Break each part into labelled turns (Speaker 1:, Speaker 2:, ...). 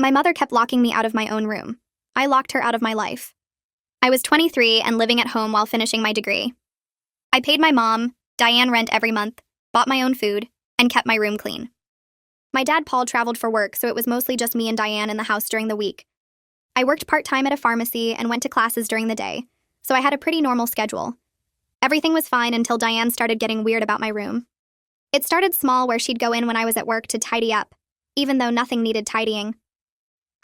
Speaker 1: My mother kept locking me out of my own room. I locked her out of my life. I was 23 and living at home while finishing my degree. I paid my mom, Diane, rent every month, bought my own food, and kept my room clean. My dad, Paul, traveled for work, so it was mostly just me and Diane in the house during the week. I worked part-time at a pharmacy and went to classes during the day, so I had a pretty normal schedule. Everything was fine until Diane started getting weird about my room. It started small, where she'd go in when I was at work to tidy up, even though nothing needed tidying.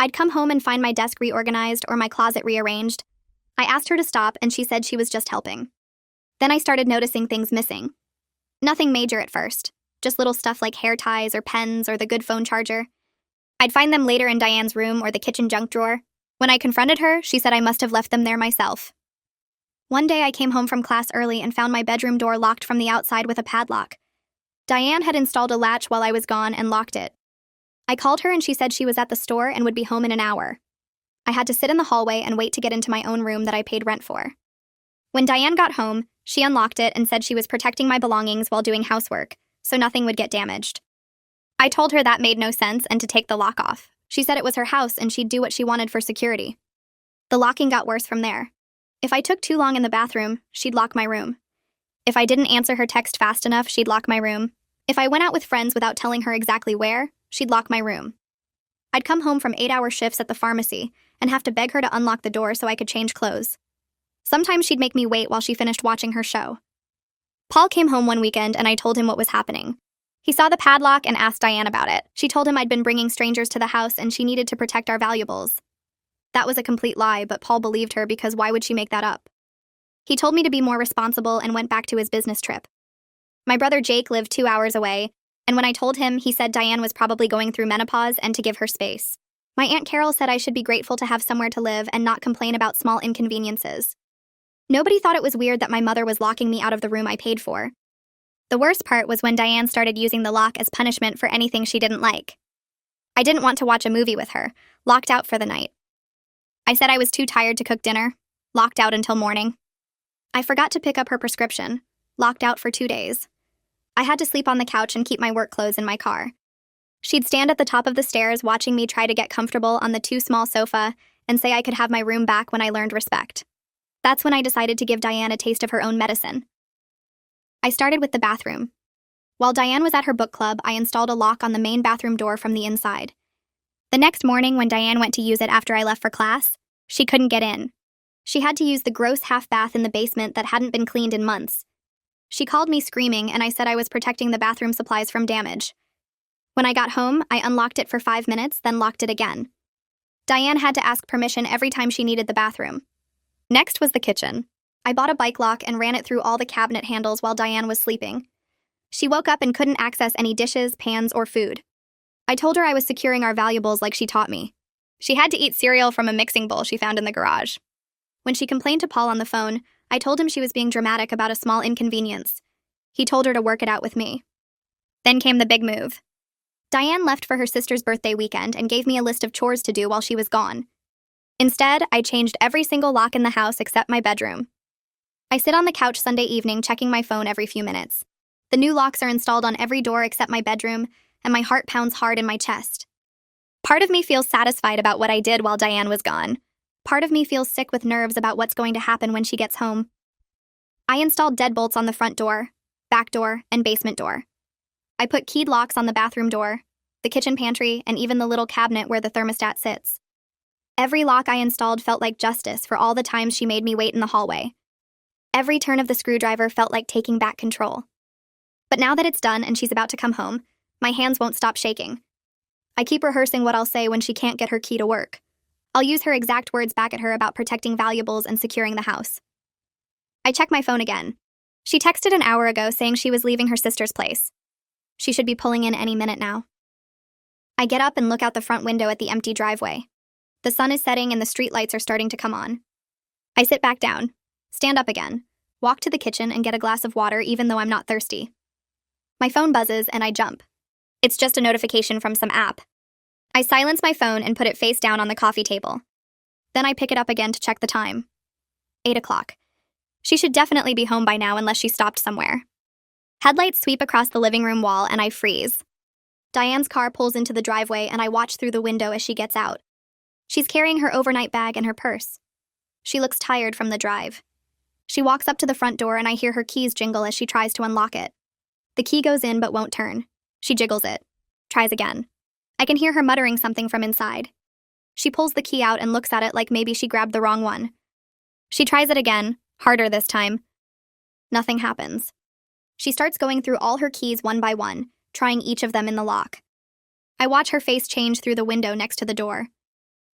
Speaker 1: I'd come home and find my desk reorganized or my closet rearranged. I asked her to stop, and she said she was just helping. Then I started noticing things missing. Nothing major at first, just little stuff like hair ties or pens or the good phone charger. I'd find them later in Diane's room or the kitchen junk drawer. When I confronted her, she said I must have left them there myself. One day I came home from class early and found my bedroom door locked from the outside with a padlock. Diane had installed a latch while I was gone and locked it. I called her and she said she was at the store and would be home in an hour. I had to sit in the hallway and wait to get into my own room that I paid rent for. When Diane got home, she unlocked it and said she was protecting my belongings while doing housework, so nothing would get damaged. I told her that made no sense and to take the lock off. She said it was her house and she'd do what she wanted for security. The locking got worse from there. If I took too long in the bathroom, she'd lock my room. If I didn't answer her text fast enough, she'd lock my room. If I went out with friends without telling her exactly where, she'd lock my room. I'd come home from 8-hour shifts at the pharmacy and have to beg her to unlock the door so I could change clothes. Sometimes she'd make me wait while she finished watching her show. Paul came home one weekend and I told him what was happening. He saw the padlock and asked Diane about it. She told him I'd been bringing strangers to the house and she needed to protect our valuables. That was a complete lie, but Paul believed her because why would she make that up? He told me to be more responsible and went back to his business trip. My brother Jake lived 2 hours away, and when I told him, he said Diane was probably going through menopause and to give her space. My Aunt Carol said I should be grateful to have somewhere to live and not complain about small inconveniences. Nobody thought it was weird that my mother was locking me out of the room I paid for. The worst part was when Diane started using the lock as punishment for anything she didn't like. I didn't want to watch a movie with her, locked out for the night. I said I was too tired to cook dinner, locked out until morning. I forgot to pick up her prescription, locked out for 2 days. I had to sleep on the couch and keep my work clothes in my car. She'd stand at the top of the stairs watching me try to get comfortable on the too small sofa and say I could have my room back when I learned respect. That's when I decided to give Diane a taste of her own medicine. I started with the bathroom. While Diane was at her book club, I installed a lock on the main bathroom door from the inside. The next morning, when Diane went to use it after I left for class, she couldn't get in. She had to use the gross half bath in the basement that hadn't been cleaned in months. She called me screaming, and I said I was protecting the bathroom supplies from damage. When I got home, I unlocked it for 5 minutes, then locked it again. Diane had to ask permission every time she needed the bathroom. Next was the kitchen. I bought a bike lock and ran it through all the cabinet handles while Diane was sleeping. She woke up and couldn't access any dishes, pans, or food. I told her I was securing our valuables like she taught me. She had to eat cereal from a mixing bowl she found in the garage. When she complained to Paul on the phone, I told him she was being dramatic about a small inconvenience. He told her to work it out with me. Then came the big move. Diane left for her sister's birthday weekend and gave me a list of chores to do while she was gone. Instead, I changed every single lock in the house except my bedroom. I sit on the couch Sunday evening checking my phone every few minutes. The new locks are installed on every door except my bedroom, and my heart pounds hard in my chest. Part of me feels satisfied about what I did while Diane was gone. Part of me feels sick with nerves about what's going to happen when she gets home. I installed deadbolts on the front door, back door, and basement door. I put keyed locks on the bathroom door, the kitchen pantry, and even the little cabinet where the thermostat sits. Every lock I installed felt like justice for all the times she made me wait in the hallway. Every turn of the screwdriver felt like taking back control. But now that it's done and she's about to come home, my hands won't stop shaking. I keep rehearsing what I'll say when she can't get her key to work. I'll use her exact words back at her about protecting valuables and securing the house. I check my phone again. She texted an hour ago saying she was leaving her sister's place. She should be pulling in any minute now. I get up and look out the front window at the empty driveway. The sun is setting and the street lights are starting to come on. I sit back down, stand up again, walk to the kitchen and get a glass of water even though I'm not thirsty. My phone buzzes and I jump. It's just a notification from some app. I silence my phone and put it face down on the coffee table. Then I pick it up again to check the time. 8 o'clock. She should definitely be home by now unless she stopped somewhere. Headlights sweep across the living room wall and I freeze. Diane's car pulls into the driveway and I watch through the window as she gets out. She's carrying her overnight bag and her purse. She looks tired from the drive. She walks up to the front door and I hear her keys jingle as she tries to unlock it. The key goes in but won't turn. She jiggles it. Tries again. I can hear her muttering something from inside. She pulls the key out and looks at it like maybe she grabbed the wrong one. She tries it again, harder this time. Nothing happens. She starts going through all her keys one by one, trying each of them in the lock. I watch her face change through the window next to the door.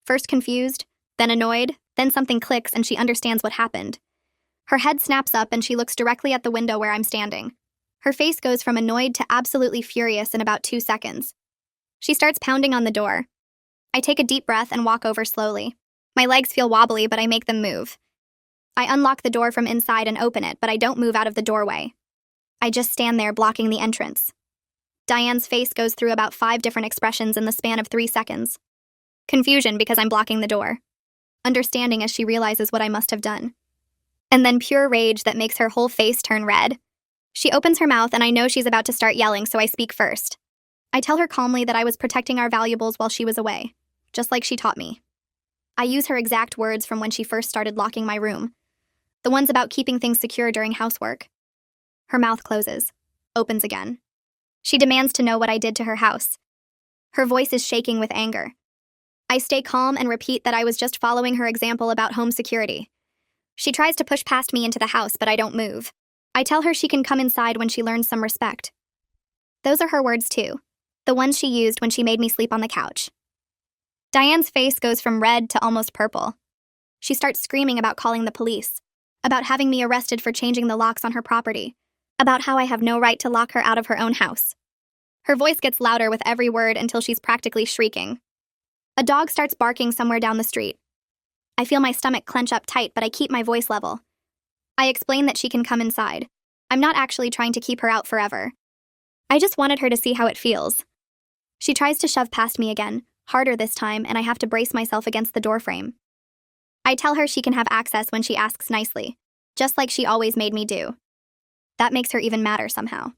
Speaker 1: First confused, then annoyed, then something clicks and she understands what happened. Her head snaps up and she looks directly at the window where I'm standing. Her face goes from annoyed to absolutely furious in about 2 seconds. She starts pounding on the door. I take a deep breath and walk over slowly. My legs feel wobbly, but I make them move. I unlock the door from inside and open it, but I don't move out of the doorway. I just stand there blocking the entrance. Diane's face goes through about 5 different expressions in the span of 3 seconds. Confusion because I'm blocking the door. Understanding as she realizes what I must have done. And then pure rage that makes her whole face turn red. She opens her mouth and I know she's about to start yelling, so I speak first. I tell her calmly that I was protecting our valuables while she was away, just like she taught me. I use her exact words from when she first started locking my room. The ones about keeping things secure during housework. Her mouth closes, opens again. She demands to know what I did to her house. Her voice is shaking with anger. I stay calm and repeat that I was just following her example about home security. She tries to push past me into the house, but I don't move. I tell her she can come inside when she learns some respect. Those are her words too, the ones she used when she made me sleep on the couch. Diane's face goes from red to almost purple. She starts screaming about calling the police, about having me arrested for changing the locks on her property, about how I have no right to lock her out of her own house. Her voice gets louder with every word until she's practically shrieking. A dog starts barking somewhere down the street. I feel my stomach clench up tight, but I keep my voice level. I explain that she can come inside. I'm not actually trying to keep her out forever. I just wanted her to see how it feels. She tries to shove past me again, harder this time, and I have to brace myself against the doorframe. I tell her she can have access when she asks nicely, just like she always made me do. That makes her even madder somehow.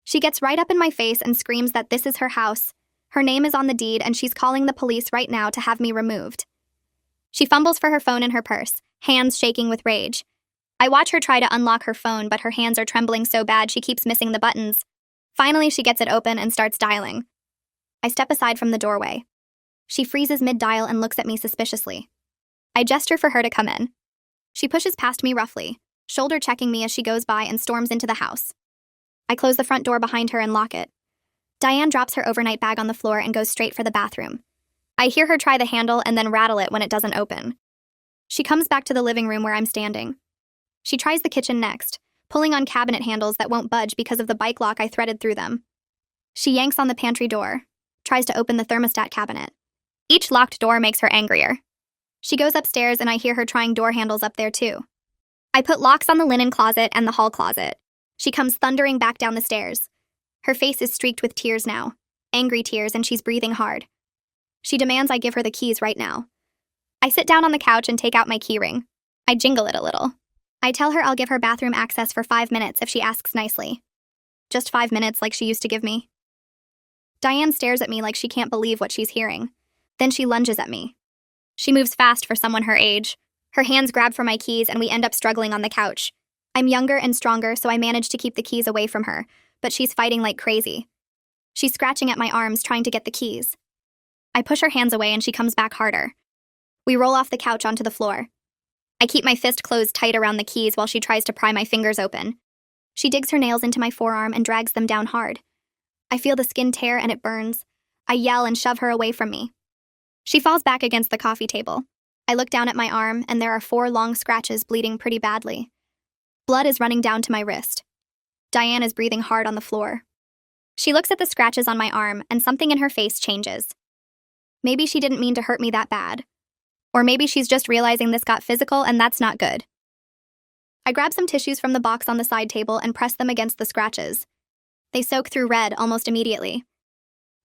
Speaker 1: She gets right up in my face and screams that this is her house, her name is on the deed, and she's calling the police right now to have me removed. She fumbles for her phone in her purse, hands shaking with rage. I watch her try to unlock her phone, but her hands are trembling so bad she keeps missing the buttons. Finally, she gets it open and starts dialing. I step aside from the doorway. She freezes mid-dial and looks at me suspiciously. I gesture for her to come in. She pushes past me roughly, shoulder checking me as she goes by and storms into the house. I close the front door behind her and lock it. Diane drops her overnight bag on the floor and goes straight for the bathroom. I hear her try the handle and then rattle it when it doesn't open. She comes back to the living room where I'm standing. She tries the kitchen next, pulling on cabinet handles that won't budge because of the bike lock I threaded through them. She yanks on the pantry door, tries to open the thermostat cabinet. Each locked door makes her angrier. She goes upstairs and I hear her trying door handles up there too. I put locks on the linen closet and the hall closet. She comes thundering back down the stairs. Her face is streaked with tears now, angry tears, and she's breathing hard. She demands I give her the keys right now. I sit down on the couch and take out my key ring. I jingle it a little. I tell her I'll give her bathroom access for 5 minutes if she asks nicely. Just 5 minutes like she used to give me. Diane stares at me like she can't believe what she's hearing. Then she lunges at me. She moves fast for someone her age. Her hands grab for my keys and we end up struggling on the couch. I'm younger and stronger, so I manage to keep the keys away from her, but she's fighting like crazy. She's scratching at my arms trying to get the keys. I push her hands away and she comes back harder. We roll off the couch onto the floor. I keep my fist closed tight around the keys while she tries to pry my fingers open. She digs her nails into my forearm and drags them down hard. I feel the skin tear and it burns. I yell and shove her away from me. She falls back against the coffee table. I look down at my arm and there are 4 long scratches bleeding pretty badly. Blood is running down to my wrist. Diane is breathing hard on the floor. She looks at the scratches on my arm and something in her face changes. Maybe she didn't mean to hurt me that bad. Or maybe she's just realizing this got physical and that's not good. I grab some tissues from the box on the side table and press them against the scratches. They soak through red almost immediately.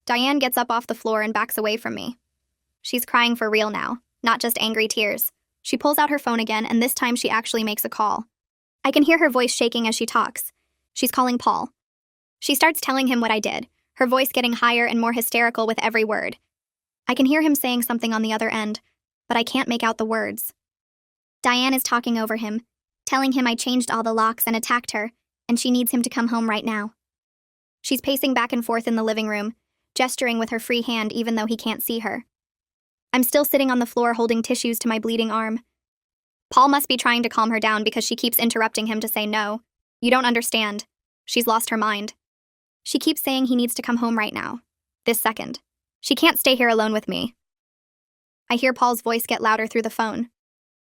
Speaker 1: Diane gets up off the floor and backs away from me. She's crying for real now, not just angry tears. She pulls out her phone again and this time she actually makes a call. I can hear her voice shaking as she talks. She's calling Paul. She starts telling him what I did, her voice getting higher and more hysterical with every word. I can hear him saying something on the other end, but I can't make out the words. Diane is talking over him, telling him I changed all the locks and attacked her, and she needs him to come home right now. She's pacing back and forth in the living room, gesturing with her free hand even though he can't see her. I'm still sitting on the floor holding tissues to my bleeding arm. Paul must be trying to calm her down because she keeps interrupting him to say no. You don't understand. She's lost her mind. She keeps saying he needs to come home right now. This second. She can't stay here alone with me. I hear Paul's voice get louder through the phone.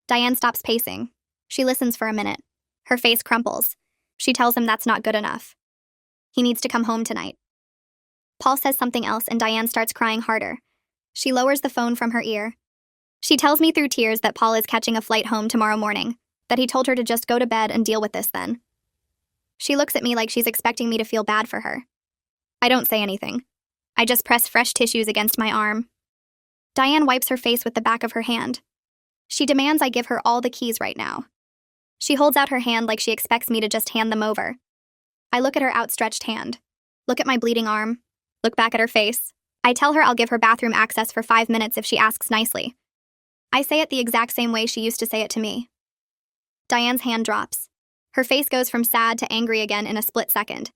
Speaker 1: Diane stops pacing. She listens for a minute. Her face crumples. She tells him that's not good enough. He needs to come home tonight. Paul says something else and Diane starts crying harder. She lowers the phone from her ear. She tells me through tears that Paul is catching a flight home tomorrow morning, that he told her to just go to bed and deal with this then. She looks at me like she's expecting me to feel bad for her. I don't say anything. I just press fresh tissues against my arm. Diane wipes her face with the back of her hand. She demands I give her all the keys right now. She holds out her hand like she expects me to just hand them over. I look at her outstretched hand. Look at my bleeding arm. Look back at her face. I tell her I'll give her bathroom access for 5 minutes if she asks nicely. I say it the exact same way she used to say it to me. Diane's hand drops. Her face goes from sad to angry again in a split second.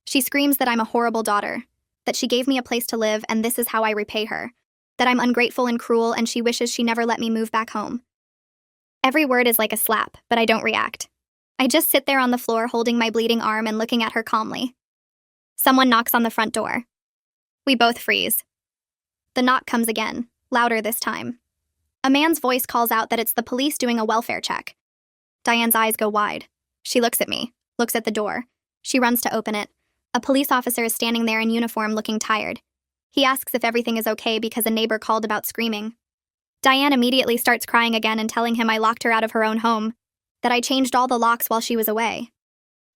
Speaker 1: She screams that I'm a horrible daughter, that she gave me a place to live and this is how I repay her, that I'm ungrateful and cruel and she wishes she never let me move back home. Every word is like a slap, but I don't react. I just sit there on the floor holding my bleeding arm and looking at her calmly. Someone knocks on the front door. We both freeze. The knock comes again, louder this time. A man's voice calls out that it's the police doing a welfare check. Diane's eyes go wide. She looks at me, looks at the door. She runs to open it. A police officer is standing there in uniform looking tired. He asks if everything is okay because a neighbor called about screaming. Diane immediately starts crying again and telling him I locked her out of her own home, that I changed all the locks while she was away,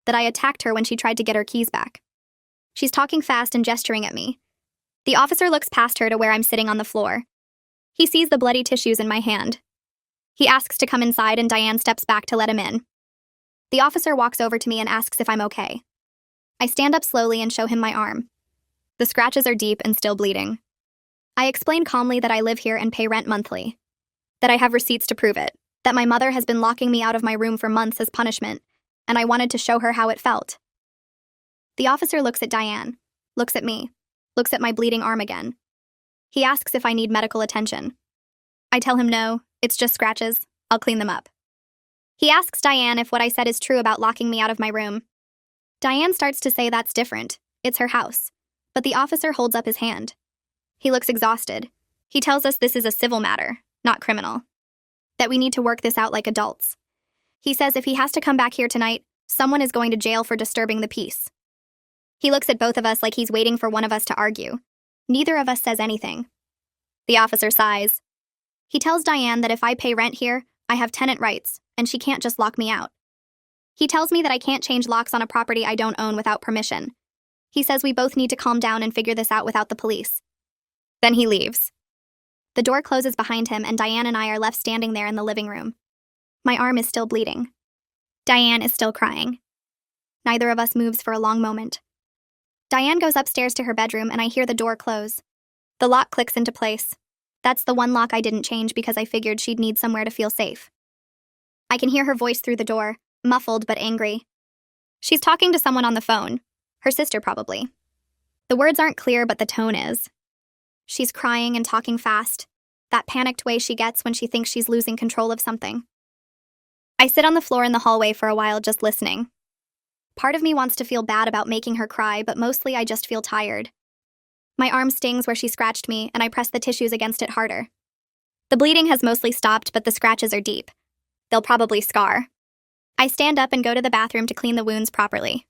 Speaker 1: that I attacked her when she tried to get her keys back. She's talking fast and gesturing at me. The officer looks past her to where I'm sitting on the floor. He sees the bloody tissues in my hand. He asks to come inside and Diane steps back to let him in. The officer walks over to me and asks if I'm okay. I stand up slowly and show him my arm. The scratches are deep and still bleeding. I explain calmly that I live here and pay rent monthly, that I have receipts to prove it, that my mother has been locking me out of my room for months as punishment, and I wanted to show her how it felt. The officer looks at Diane, looks at me, looks at my bleeding arm again. He asks if I need medical attention. I tell him no, it's just scratches, I'll clean them up. He asks Diane if what I said is true about locking me out of my room. Diane starts to say that's different, it's her house, but the officer holds up his hand. He looks exhausted. He tells us this is a civil matter, not criminal, that we need to work this out like adults. He says if he has to come back here tonight, someone is going to jail for disturbing the peace. He looks at both of us like he's waiting for one of us to argue. Neither of us says anything. The officer sighs. He tells Diane that if I pay rent here, I have tenant rights, and she can't just lock me out. He tells me that I can't change locks on a property I don't own without permission. He says we both need to calm down and figure this out without the police. Then he leaves. The door closes behind him and Diane and I are left standing there in the living room. My arm is still bleeding. Diane is still crying. Neither of us moves for a long moment. Diane goes upstairs to her bedroom and I hear the door close. The lock clicks into place. That's the one lock I didn't change because I figured she'd need somewhere to feel safe. I can hear her voice through the door, muffled but angry. She's talking to someone on the phone. Her sister, probably. The words aren't clear, but the tone is. She's crying and talking fast, that panicked way she gets when she thinks she's losing control of something. I sit on the floor in the hallway for a while just listening. Part of me wants to feel bad about making her cry, but mostly I just feel tired. My arm stings where she scratched me, and I press the tissues against it harder. The bleeding has mostly stopped, but the scratches are deep. They'll probably scar. I stand up and go to the bathroom to clean the wounds properly.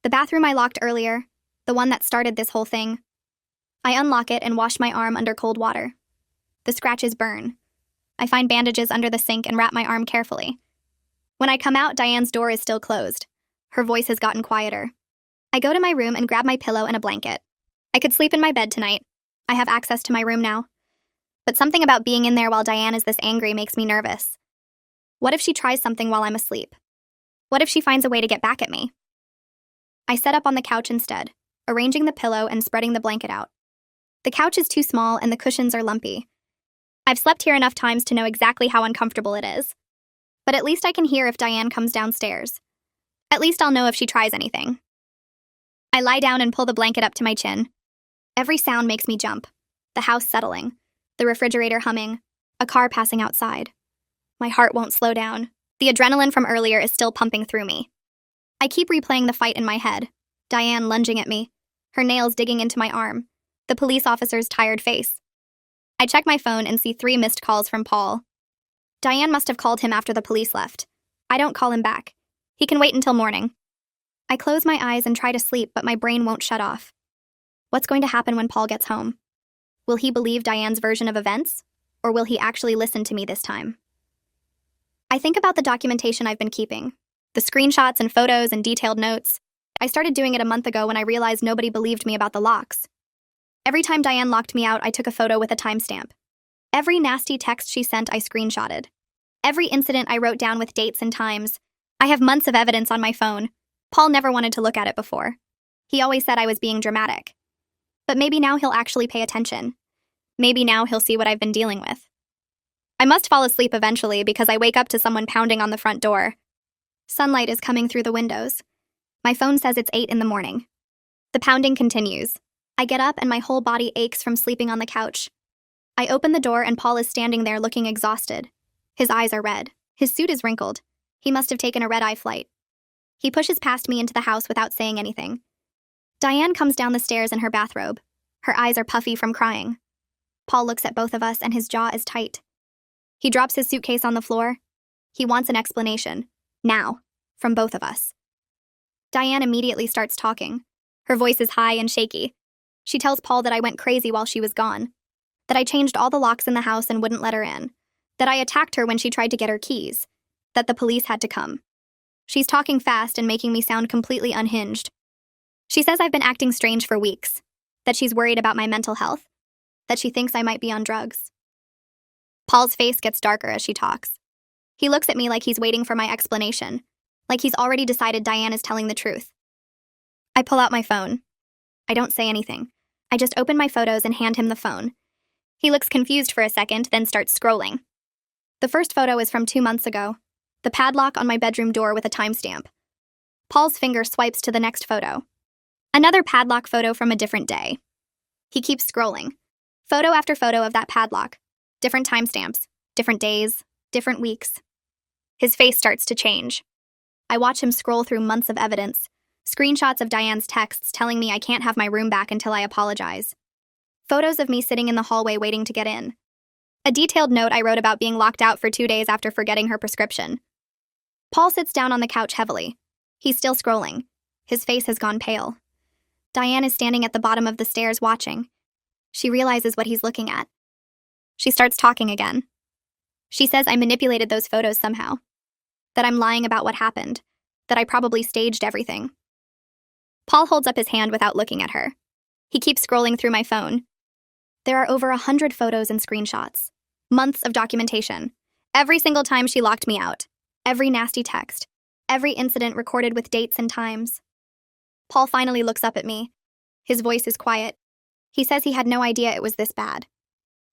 Speaker 1: The bathroom I locked earlier, the one that started this whole thing. I unlock it and wash my arm under cold water. The scratches burn. I find bandages under the sink and wrap my arm carefully. When I come out, Diane's door is still closed. Her voice has gotten quieter. I go to my room and grab my pillow and a blanket. I could sleep in my bed tonight. I have access to my room now. But something about being in there while Diane is this angry makes me nervous. What if she tries something while I'm asleep? What if she finds a way to get back at me? I set up on the couch instead. arranging the pillow and spreading the blanket out. The couch is too small and the cushions are lumpy. I've slept here enough times to know exactly how uncomfortable it is. But at least I can hear if Diane comes downstairs. At least I'll know if she tries anything. I lie down and pull the blanket up to my chin. Every sound makes me jump. The house settling, the refrigerator humming, a car passing outside. My heart won't slow down. The adrenaline from earlier is still pumping through me. I keep replaying the fight in my head. Diane lunging at me, her nails digging into my arm, the police officer's tired face. I check my phone and see 3 missed calls from Paul. Diane must have called him after the police left. I don't call him back. He can wait until morning. I close my eyes and try to sleep, but my brain won't shut off. What's going to happen when Paul gets home? Will he believe Diane's version of events? Or will he actually listen to me this time? I think about the documentation I've been keeping. The screenshots and photos and detailed notes. I started doing it a month ago when I realized nobody believed me about the locks. Every time Diane locked me out, I took a photo with a timestamp. Every nasty text she sent, I screenshotted. Every incident I wrote down with dates and times. I have months of evidence on my phone. Paul never wanted to look at it before. He always said I was being dramatic. But maybe now he'll actually pay attention. Maybe now he'll see what I've been dealing with. I must fall asleep eventually because I wake up to someone pounding on the front door. Sunlight is coming through the windows. My phone says it's 8 in the morning. The pounding continues. I get up and my whole body aches from sleeping on the couch. I open the door and Paul is standing there looking exhausted. His eyes are red. His suit is wrinkled. He must have taken a red-eye flight. He pushes past me into the house without saying anything. Diane comes down the stairs in her bathrobe. Her eyes are puffy from crying. Paul looks at both of us and his jaw is tight. He drops his suitcase on the floor. He wants an explanation. Now. From both of us. Diane immediately starts talking. Her voice is high and shaky. She tells Paul that I went crazy while she was gone. That I changed all the locks in the house and wouldn't let her in. That I attacked her when she tried to get her keys. That the police had to come. She's talking fast and making me sound completely unhinged. She says I've been acting strange for weeks. That she's worried about my mental health. That she thinks I might be on drugs. Paul's face gets darker as she talks. He looks at me like he's waiting for my explanation. Like he's already decided Diane is telling the truth. I pull out my phone. I don't say anything. I just open my photos and hand him the phone. He looks confused for a second, then starts scrolling. The first photo is from 2 months ago. The padlock on my bedroom door with a timestamp. Paul's finger swipes to the next photo. Another padlock photo from a different day. He keeps scrolling. Photo after photo of that padlock. Different timestamps. Different days. Different weeks. His face starts to change. I watch him scroll through months of evidence. Screenshots of Diane's texts telling me I can't have my room back until I apologize. Photos of me sitting in the hallway waiting to get in. A detailed note I wrote about being locked out for 2 days after forgetting her prescription. Paul sits down on the couch heavily. He's still scrolling. His face has gone pale. Diane is standing at the bottom of the stairs watching. She realizes what he's looking at. She starts talking again. She says I manipulated those photos somehow. That I'm lying about what happened. That I probably staged everything. Paul holds up his hand without looking at her. He keeps scrolling through my phone. There are over 100 photos and screenshots. Months of documentation. Every single time she locked me out. Every nasty text. Every incident recorded with dates and times. Paul finally looks up at me. His voice is quiet. He says he had no idea it was this bad.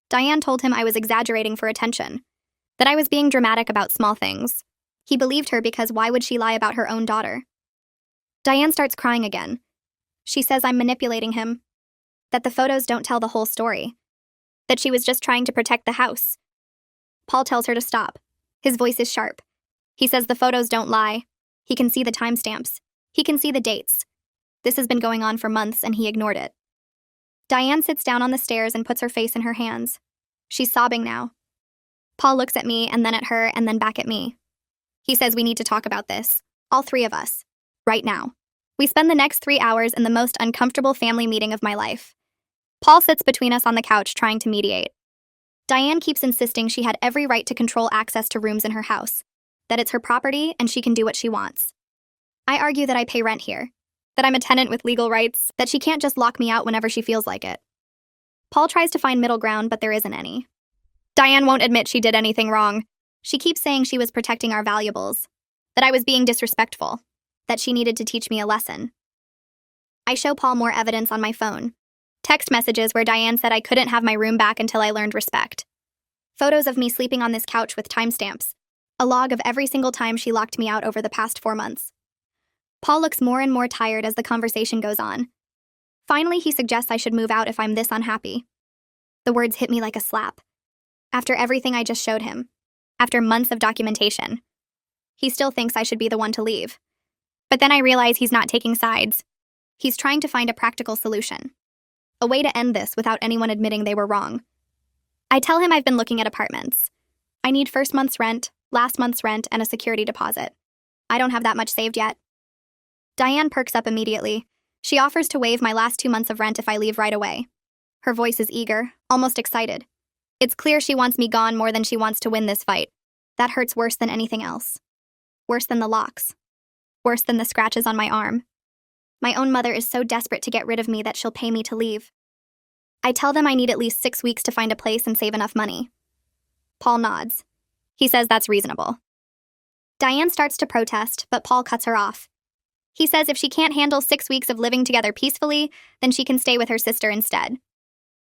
Speaker 1: Diane told him I was exaggerating for attention. That I was being dramatic about small things. He believed her because why would she lie about her own daughter? Diane starts crying again. She says I'm manipulating him. That the photos don't tell the whole story. That she was just trying to protect the house. Paul tells her to stop. His voice is sharp. He says the photos don't lie. He can see the timestamps. He can see the dates. This has been going on for months and he ignored it. Diane sits down on the stairs and puts her face in her hands. She's sobbing now. Paul looks at me and then at her and then back at me. He says we need to talk about this. All 3 of us. Right now. We spend the next 3 hours in the most uncomfortable family meeting of my life. Paul sits between us on the couch trying to mediate. Diane keeps insisting she had every right to control access to rooms in her house. That it's her property and she can do what she wants. I argue that I pay rent here. That I'm a tenant with legal rights. That she can't just lock me out whenever she feels like it. Paul tries to find middle ground, but there isn't any. Diane won't admit she did anything wrong. She keeps saying she was protecting our valuables. That I was being disrespectful. That she needed to teach me a lesson. I show Paul more evidence on my phone. Text messages where Diane said I couldn't have my room back until I learned respect. Photos of me sleeping on this couch with timestamps. A log of every single time she locked me out over the past 4 months. Paul looks more and more tired as the conversation goes on. Finally, he suggests I should move out if I'm this unhappy. The words hit me like a slap. After everything I just showed him, after months of documentation, he still thinks I should be the one to leave. But then I realize he's not taking sides. He's trying to find a practical solution. A way to end this without anyone admitting they were wrong. I tell him I've been looking at apartments. I need first month's rent, last month's rent, and a security deposit. I don't have that much saved yet. Diane perks up immediately. She offers to waive my last 2 months of rent if I leave right away. Her voice is eager, almost excited. It's clear she wants me gone more than she wants to win this fight. That hurts worse than anything else. Worse than the locks. Worse than the scratches on my arm. My own mother is so desperate to get rid of me that she'll pay me to leave. I tell them I need at least 6 weeks to find a place and save enough money. Paul nods. He says that's reasonable. Diane starts to protest, but Paul cuts her off. He says if she can't handle 6 weeks of living together peacefully, then she can stay with her sister instead.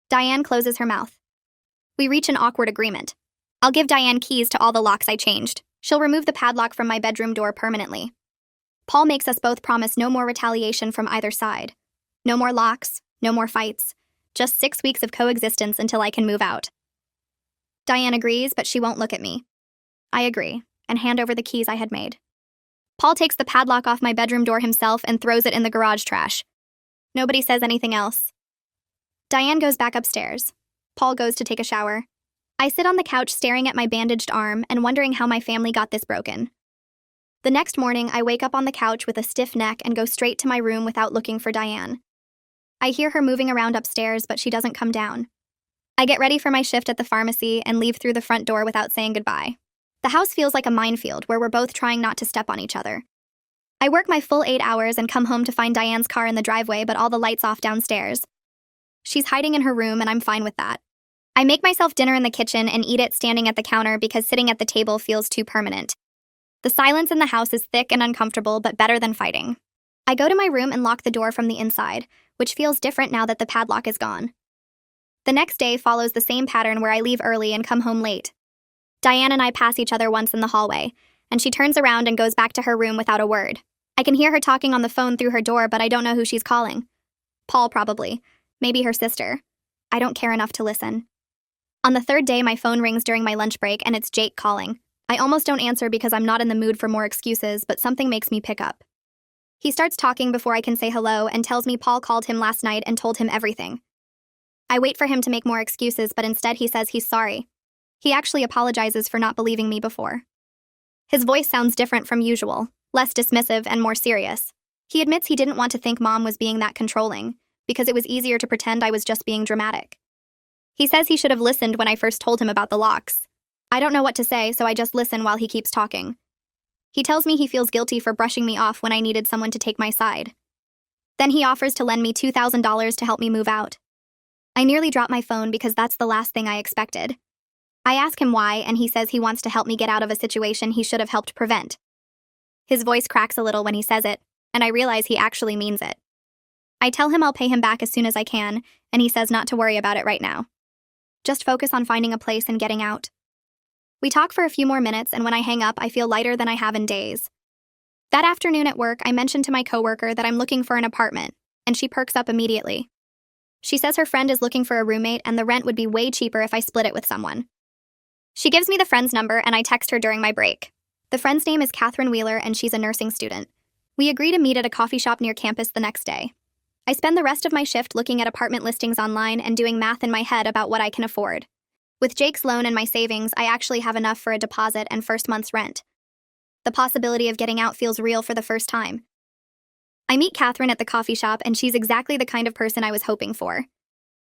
Speaker 1: Diane closes her mouth. We reach an awkward agreement. I'll give Diane keys to all the locks I changed. She'll remove the padlock from my bedroom door permanently. Paul makes us both promise no more retaliation from either side. No more locks, no more fights. Just 6 weeks of coexistence until I can move out. Diane agrees, but she won't look at me. I agree, and hand over the keys I had made. Paul takes the padlock off my bedroom door himself and throws it in the garage trash. Nobody says anything else. Diane goes back upstairs. Paul goes to take a shower. I sit on the couch staring at my bandaged arm and wondering how my family got this broken. The next morning, I wake up on the couch with a stiff neck and go straight to my room without looking for Diane. I hear her moving around upstairs, but she doesn't come down. I get ready for my shift at the pharmacy and leave through the front door without saying goodbye. The house feels like a minefield where we're both trying not to step on each other. I work my full 8 hours and come home to find Diane's car in the driveway, but all the lights off downstairs. She's hiding in her room, and I'm fine with that. I make myself dinner in the kitchen and eat it standing at the counter because sitting at the table feels too permanent. The silence in the house is thick and uncomfortable, but better than fighting. I go to my room and lock the door from the inside, which feels different now that the padlock is gone. The next day follows the same pattern where I leave early and come home late. Diane and I pass each other once in the hallway, and she turns around and goes back to her room without a word. I can hear her talking on the phone through her door, but I don't know who she's calling. Paul, probably. Maybe her sister. I don't care enough to listen. On the third day, my phone rings during my lunch break, and it's Jake calling. I almost don't answer because I'm not in the mood for more excuses, but something makes me pick up. He starts talking before I can say hello and tells me Paul called him last night and told him everything. I wait for him to make more excuses, but instead he says he's sorry. He actually apologizes for not believing me before. His voice sounds different from usual, less dismissive and more serious. He admits he didn't want to think Mom was being that controlling, because it was easier to pretend I was just being dramatic. He says he should have listened when I first told him about the locks. I don't know what to say, so I just listen while he keeps talking. He tells me he feels guilty for brushing me off when I needed someone to take my side. Then he offers to lend me $2,000 to help me move out. I nearly drop my phone because that's the last thing I expected. I ask him why, and he says he wants to help me get out of a situation he should have helped prevent. His voice cracks a little when he says it, and I realize he actually means it. I tell him I'll pay him back as soon as I can, and he says not to worry about it right now. Just focus on finding a place and getting out. We talk for a few more minutes, and when I hang up, I feel lighter than I have in days. That afternoon at work, I mention to my coworker that I'm looking for an apartment, and she perks up immediately. She says her friend is looking for a roommate, and the rent would be way cheaper if I split it with someone. She gives me the friend's number, and I text her during my break. The friend's name is Catherine Wheeler, and she's a nursing student. We agree to meet at a coffee shop near campus the next day. I spend the rest of my shift looking at apartment listings online and doing math in my head about what I can afford. With Jake's loan and my savings, I actually have enough for a deposit and first month's rent. The possibility of getting out feels real for the first time. I meet Catherine at the coffee shop, and she's exactly the kind of person I was hoping for.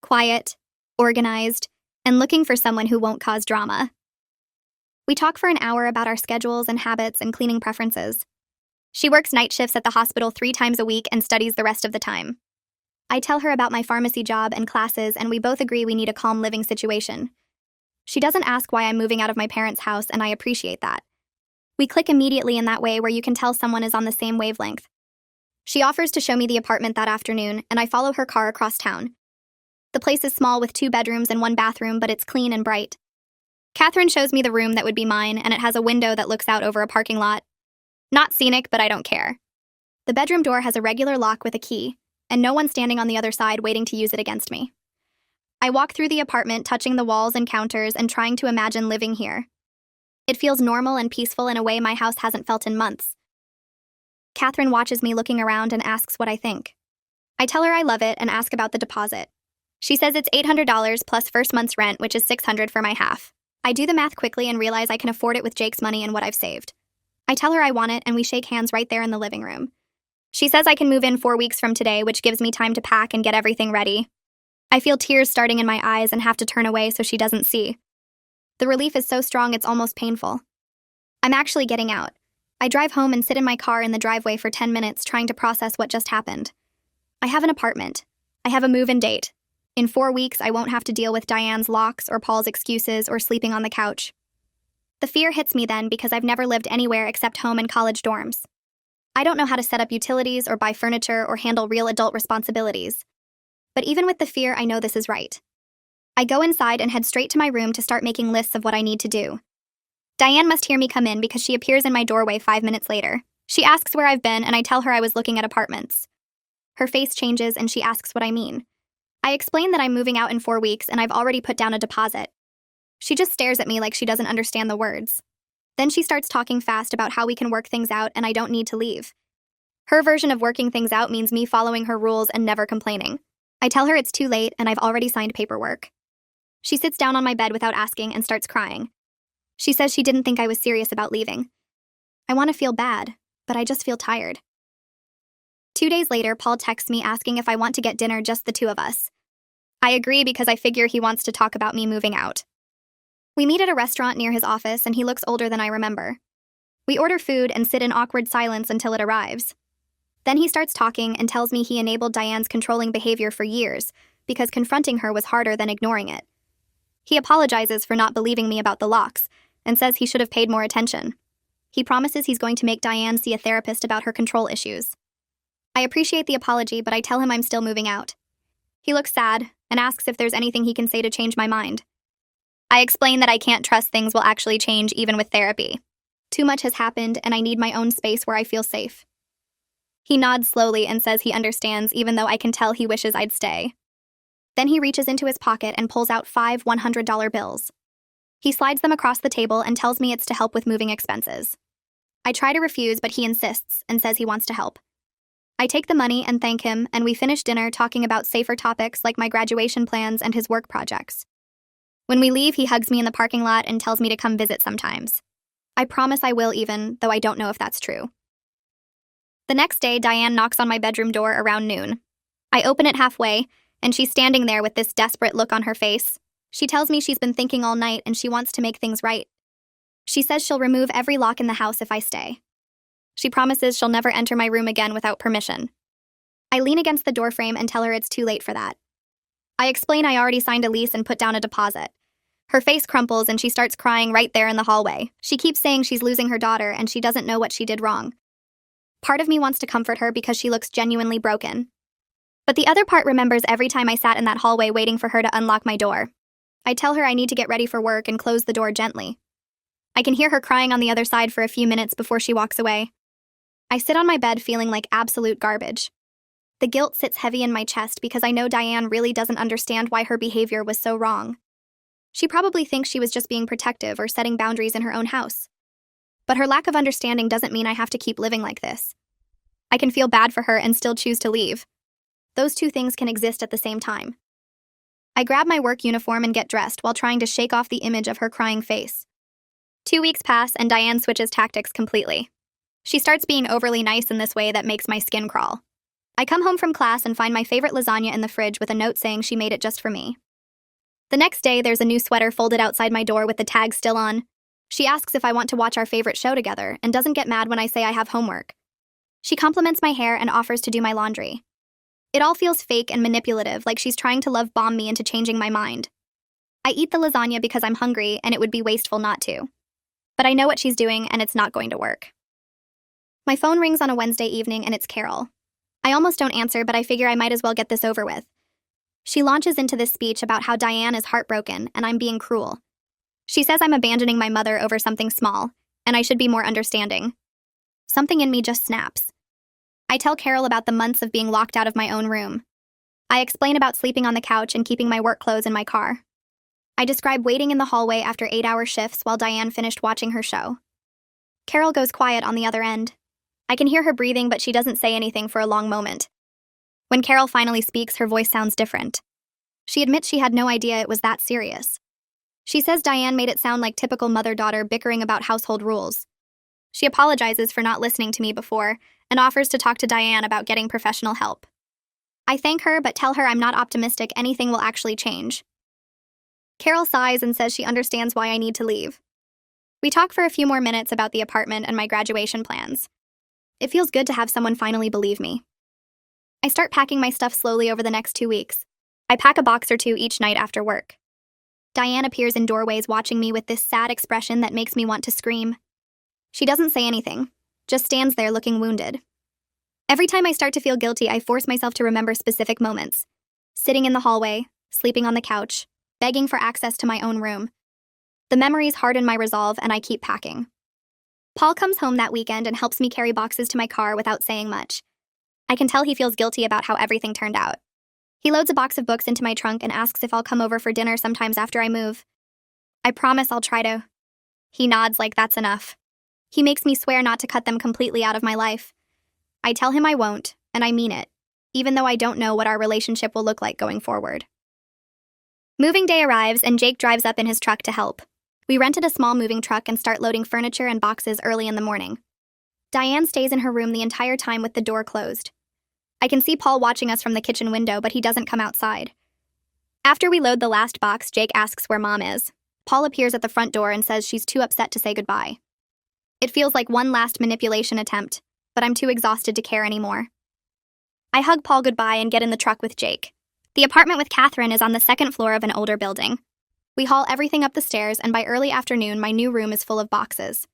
Speaker 1: Quiet, organized, and looking for someone who won't cause drama. We talk for an hour about our schedules and habits and cleaning preferences. She works night shifts at the hospital 3 times a week and studies the rest of the time. I tell her about my pharmacy job and classes, and we both agree we need a calm living situation. She doesn't ask why I'm moving out of my parents' house, and I appreciate that. We click immediately in that way where you can tell someone is on the same wavelength. She offers to show me the apartment that afternoon, and I follow her car across town. The place is small with 2 bedrooms and 1 bathroom, but it's clean and bright. Catherine shows me the room that would be mine, and it has a window that looks out over a parking lot. Not scenic, but I don't care. The bedroom door has a regular lock with a key, and no one standing on the other side waiting to use it against me. I walk through the apartment, touching the walls and counters and trying to imagine living here. It feels normal and peaceful in a way my house hasn't felt in months. Catherine watches me looking around and asks what I think. I tell her I love it and ask about the deposit. She says it's $800 plus first month's rent, which is $600 for my half. I do the math quickly and realize I can afford it with Jake's money and what I've saved. I tell her I want it, and we shake hands right there in the living room. She says I can move in 4 weeks from today, which gives me time to pack and get everything ready. I feel tears starting in my eyes and have to turn away so she doesn't see. The relief is so strong it's almost painful. I'm actually getting out. I drive home and sit in my car in the driveway for 10 minutes trying to process what just happened. I have an apartment. I have a move-in date. In 4 weeks, I won't have to deal with Diane's locks or Paul's excuses or sleeping on the couch. The fear hits me then because I've never lived anywhere except home and college dorms. I don't know how to set up utilities or buy furniture or handle real adult responsibilities. But even with the fear, I know this is right. I go inside and head straight to my room to start making lists of what I need to do. Diane must hear me come in because she appears in my doorway 5 minutes later. She asks where I've been, and I tell her I was looking at apartments. Her face changes and she asks what I mean. I explain that I'm moving out in 4 weeks and I've already put down a deposit. She just stares at me like she doesn't understand the words. Then she starts talking fast about how we can work things out and I don't need to leave. Her version of working things out means me following her rules and never complaining. I tell her it's too late and I've already signed paperwork. She sits down on my bed without asking and starts crying. She says she didn't think I was serious about leaving. I want to feel bad, but I just feel tired. 2 days later, Paul texts me asking if I want to get dinner, just the 2 of us. I agree because I figure he wants to talk about me moving out. We meet at a restaurant near his office and he looks older than I remember. We order food and sit in awkward silence until it arrives. Then he starts talking and tells me he enabled Diane's controlling behavior for years because confronting her was harder than ignoring it. He apologizes for not believing me about the locks and says he should have paid more attention. He promises he's going to make Diane see a therapist about her control issues. I appreciate the apology, but I tell him I'm still moving out. He looks sad and asks if there's anything he can say to change my mind. I explain that I can't trust things will actually change even with therapy. Too much has happened and I need my own space where I feel safe. He nods slowly and says he understands, even though I can tell he wishes I'd stay. Then he reaches into his pocket and pulls out 5 $100 bills. He slides them across the table and tells me it's to help with moving expenses. I try to refuse, but he insists and says he wants to help. I take the money and thank him, and we finish dinner talking about safer topics like my graduation plans and his work projects. When we leave, he hugs me in the parking lot and tells me to come visit sometimes. I promise I will, even though I don't know if that's true. The next day, Diane knocks on my bedroom door around noon. I open it halfway, and she's standing there with this desperate look on her face. She tells me she's been thinking all night and she wants to make things right. She says she'll remove every lock in the house if I stay. She promises she'll never enter my room again without permission. I lean against the doorframe and tell her it's too late for that. I explain I already signed a lease and put down a deposit. Her face crumples and she starts crying right there in the hallway. She keeps saying she's losing her daughter and she doesn't know what she did wrong. Part of me wants to comfort her because she looks genuinely broken. But the other part remembers every time I sat in that hallway waiting for her to unlock my door. I tell her I need to get ready for work and close the door gently. I can hear her crying on the other side for a few minutes before she walks away. I sit on my bed feeling like absolute garbage. The guilt sits heavy in my chest because I know Diane really doesn't understand why her behavior was so wrong. She probably thinks she was just being protective or setting boundaries in her own house. But her lack of understanding doesn't mean I have to keep living like this. I can feel bad for her and still choose to leave. Those two things can exist at the same time. I grab my work uniform and get dressed while trying to shake off the image of her crying face. 2 weeks pass and Diane switches tactics completely. She starts being overly nice in this way that makes my skin crawl. I come home from class and find my favorite lasagna in the fridge with a note saying she made it just for me. The next day, there's a new sweater folded outside my door with the tag still on. She asks if I want to watch our favorite show together and doesn't get mad when I say I have homework. She compliments my hair and offers to do my laundry. It all feels fake and manipulative, like she's trying to love bomb me into changing my mind. I eat the lasagna because I'm hungry and it would be wasteful not to. But I know what she's doing and it's not going to work. My phone rings on a Wednesday evening and it's Carol. I almost don't answer, but I figure I might as well get this over with. She launches into this speech about how Diane is heartbroken and I'm being cruel. She says I'm abandoning my mother over something small, and I should be more understanding. Something in me just snaps. I tell Carol about the months of being locked out of my own room. I explain about sleeping on the couch and keeping my work clothes in my car. I describe waiting in the hallway after 8-hour shifts while Diane finished watching her show. Carol goes quiet on the other end. I can hear her breathing, but she doesn't say anything for a long moment. When Carol finally speaks, her voice sounds different. She admits she had no idea it was that serious. She says Diane made it sound like typical mother-daughter bickering about household rules. She apologizes for not listening to me before and offers to talk to Diane about getting professional help. I thank her, but tell her I'm not optimistic anything will actually change. Carol sighs and says she understands why I need to leave. We talk for a few more minutes about the apartment and my graduation plans. It feels good to have someone finally believe me. I start packing my stuff slowly over the next 2 weeks. I pack a box or two each night after work. Diane appears in doorways watching me with this sad expression that makes me want to scream. She doesn't say anything, just stands there looking wounded. Every time I start to feel guilty, I force myself to remember specific moments. Sitting in the hallway, sleeping on the couch, begging for access to my own room. The memories harden my resolve and I keep packing. Paul comes home that weekend and helps me carry boxes to my car without saying much. I can tell he feels guilty about how everything turned out. He loads a box of books into my trunk and asks if I'll come over for dinner sometimes after I move. I promise I'll try to. He nods like that's enough. He makes me swear not to cut them completely out of my life. I tell him I won't, and I mean it, even though I don't know what our relationship will look like going forward. Moving day arrives and Jake drives up in his truck to help. We rented a small moving truck and start loading furniture and boxes early in the morning. Diane stays in her room the entire time with the door closed. I can see Paul watching us from the kitchen window, but he doesn't come outside. After we load the last box, Jake asks where Mom is. Paul appears at the front door and says she's too upset to say goodbye. It feels like one last manipulation attempt, but I'm too exhausted to care anymore. I hug Paul goodbye and get in the truck with Jake. The apartment with Catherine is on the second floor of an older building. We haul everything up the stairs, and by early afternoon, my new room is full of boxes.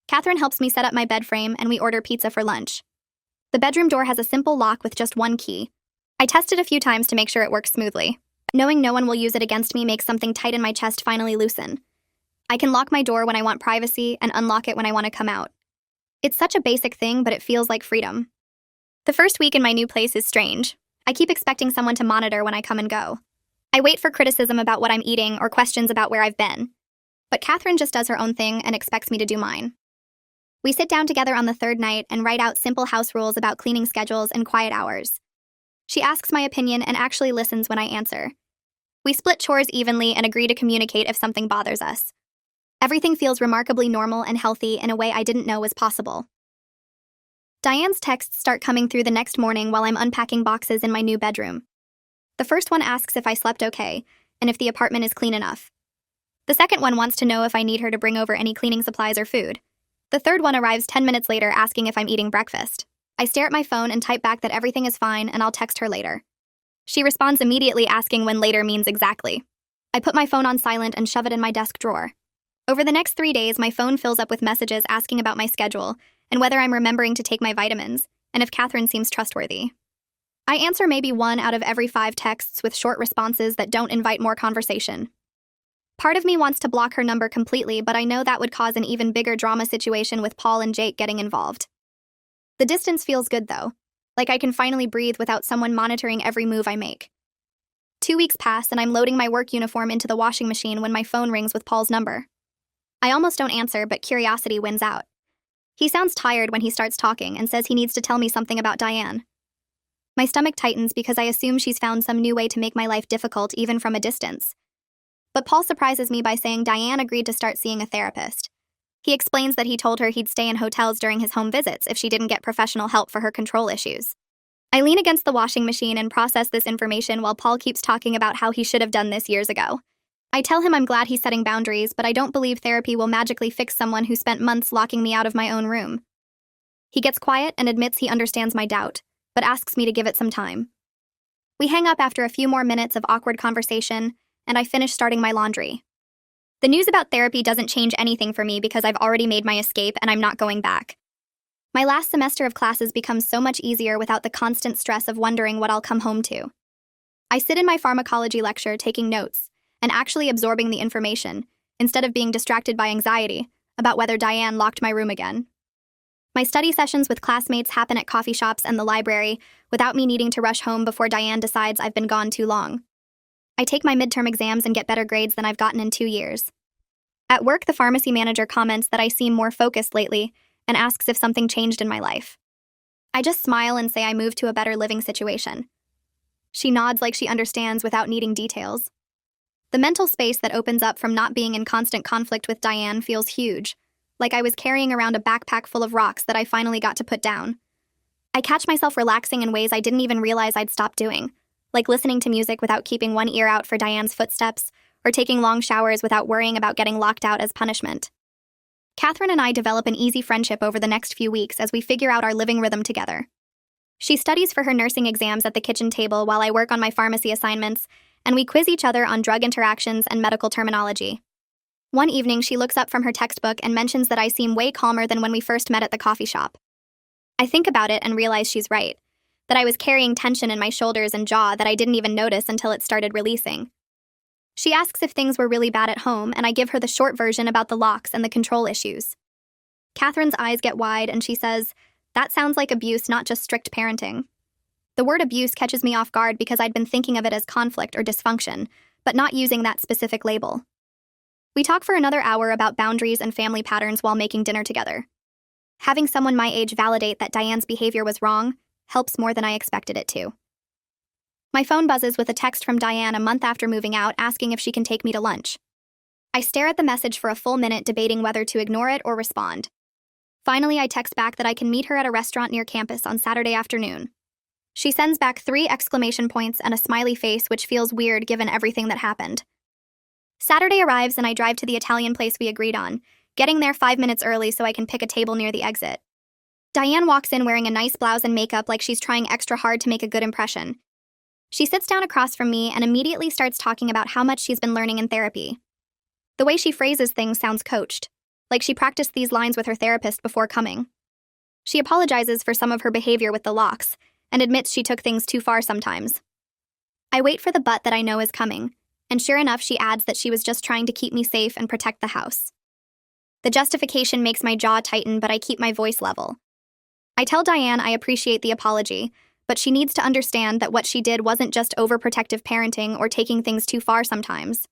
Speaker 1: Catherine helps me set up my bed frame, and we order pizza for lunch. The bedroom door has a simple lock with just one key. I test it a few times to make sure it works smoothly. Knowing no one will use it against me makes something tight in my chest finally loosen. I can lock my door when I want privacy and unlock it when I want to come out. It's such a basic thing, but it feels like freedom. The first week in my new place is strange. I keep expecting someone to monitor when I come and go. I wait for criticism about what I'm eating or questions about where I've been. But Catherine just does her own thing and expects me to do mine. We sit down together on the third night and write out simple house rules about cleaning schedules and quiet hours. She asks my opinion and actually listens when I answer. We split chores evenly and agree to communicate if something bothers us. Everything feels remarkably normal and healthy in a way I didn't know was possible. Diane's texts start coming through the next morning while I'm unpacking boxes in my new bedroom. The first one asks if I slept okay and if the apartment is clean enough. The second one wants to know if I need her to bring over any cleaning supplies or food. The third one arrives 10 minutes later asking if I'm eating breakfast. I stare at my phone and type back that everything is fine and I'll text her later. She responds immediately asking when later means exactly. I put my phone on silent and shove it in my desk drawer. Over the next 3 days, my phone fills up with messages asking about my schedule and whether I'm remembering to take my vitamins, and if Catherine seems trustworthy. I answer maybe 1 out of every 5 texts with short responses that don't invite more conversation. Part of me wants to block her number completely, but I know that would cause an even bigger drama situation with Paul and Jake getting involved. The distance feels good, though, like I can finally breathe without someone monitoring every move I make. 2 weeks pass, and I'm loading my work uniform into the washing machine when my phone rings with Paul's number. I almost don't answer, but curiosity wins out. He sounds tired when he starts talking and says he needs to tell me something about Diane. My stomach tightens because I assume she's found some new way to make my life difficult even from a distance. But Paul surprises me by saying Diane agreed to start seeing a therapist. He explains that he told her he'd stay in hotels during his home visits if she didn't get professional help for her control issues. I lean against the washing machine and process this information while Paul keeps talking about how he should have done this years ago. I tell him I'm glad he's setting boundaries, but I don't believe therapy will magically fix someone who spent months locking me out of my own room. He gets quiet and admits he understands my doubt, but asks me to give it some time. We hang up after a few more minutes of awkward conversation, and I finish starting my laundry. The news about therapy doesn't change anything for me because I've already made my escape and I'm not going back. My last semester of classes becomes so much easier without the constant stress of wondering what I'll come home to. I sit in my pharmacology lecture taking notes and actually absorbing the information, instead of being distracted by anxiety about whether Diane locked my room again. My study sessions with classmates happen at coffee shops and the library without me needing to rush home before Diane decides I've been gone too long. I take my midterm exams and get better grades than I've gotten in 2 years. At work, the pharmacy manager comments that I seem more focused lately and asks if something changed in my life. I just smile and say I moved to a better living situation. She nods like she understands without needing details. The mental space that opens up from not being in constant conflict with Diane feels huge, like I was carrying around a backpack full of rocks that I finally got to put down. I catch myself relaxing in ways I didn't even realize I'd stopped doing, like listening to music without keeping one ear out for Diane's footsteps, or taking long showers without worrying about getting locked out as punishment. Catherine and I develop an easy friendship over the next few weeks as we figure out our living rhythm together. She studies for her nursing exams at the kitchen table while I work on my pharmacy assignments, and we quiz each other on drug interactions and medical terminology. One evening, she looks up from her textbook and mentions that I seem way calmer than when we first met at the coffee shop. I think about it and realize she's right, that I was carrying tension in my shoulders and jaw that I didn't even notice until it started releasing. She asks if things were really bad at home, and I give her the short version about the locks and the control issues. Catherine's eyes get wide, and she says, "That sounds like abuse, not just strict parenting." The word abuse catches me off guard because I'd been thinking of it as conflict or dysfunction, but not using that specific label. We talk for another hour about boundaries and family patterns while making dinner together. Having someone my age validate that Diane's behavior was wrong helps more than I expected it to. My phone buzzes with a text from Diane a month after moving out asking if she can take me to lunch. I stare at the message for a full minute, debating whether to ignore it or respond. Finally, I text back that I can meet her at a restaurant near campus on Saturday afternoon. She sends back 3 exclamation points and a smiley face, which feels weird given everything that happened. Saturday arrives and I drive to the Italian place we agreed on, getting there 5 minutes early so I can pick a table near the exit. Diane walks in wearing a nice blouse and makeup like she's trying extra hard to make a good impression. She sits down across from me and immediately starts talking about how much she's been learning in therapy. The way she phrases things sounds coached, like she practiced these lines with her therapist before coming. She apologizes for some of her behavior with the locks, and admits she took things too far sometimes. I wait for the but that I know is coming, and sure enough, she adds that she was just trying to keep me safe and protect the house. The justification makes my jaw tighten, but I keep my voice level. I tell Diane I appreciate the apology, but she needs to understand that what she did wasn't just overprotective parenting or taking things too far sometimes.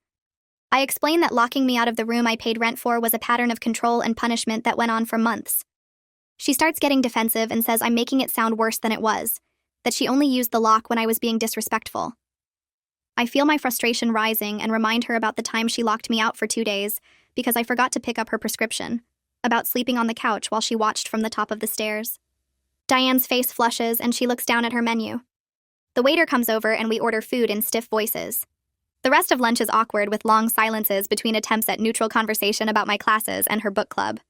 Speaker 1: I explain that locking me out of the room I paid rent for was a pattern of control and punishment that went on for months. She starts getting defensive and says I'm making it sound worse than it was, that she only used the lock when I was being disrespectful. I feel my frustration rising and remind her about the time she locked me out for 2 days because I forgot to pick up her prescription, about sleeping on the couch while she watched from the top of the stairs. Diane's face flushes and she looks down at her menu. The waiter comes over and we order food in stiff voices. The rest of lunch is awkward with long silences between attempts at neutral conversation about my classes and her book club.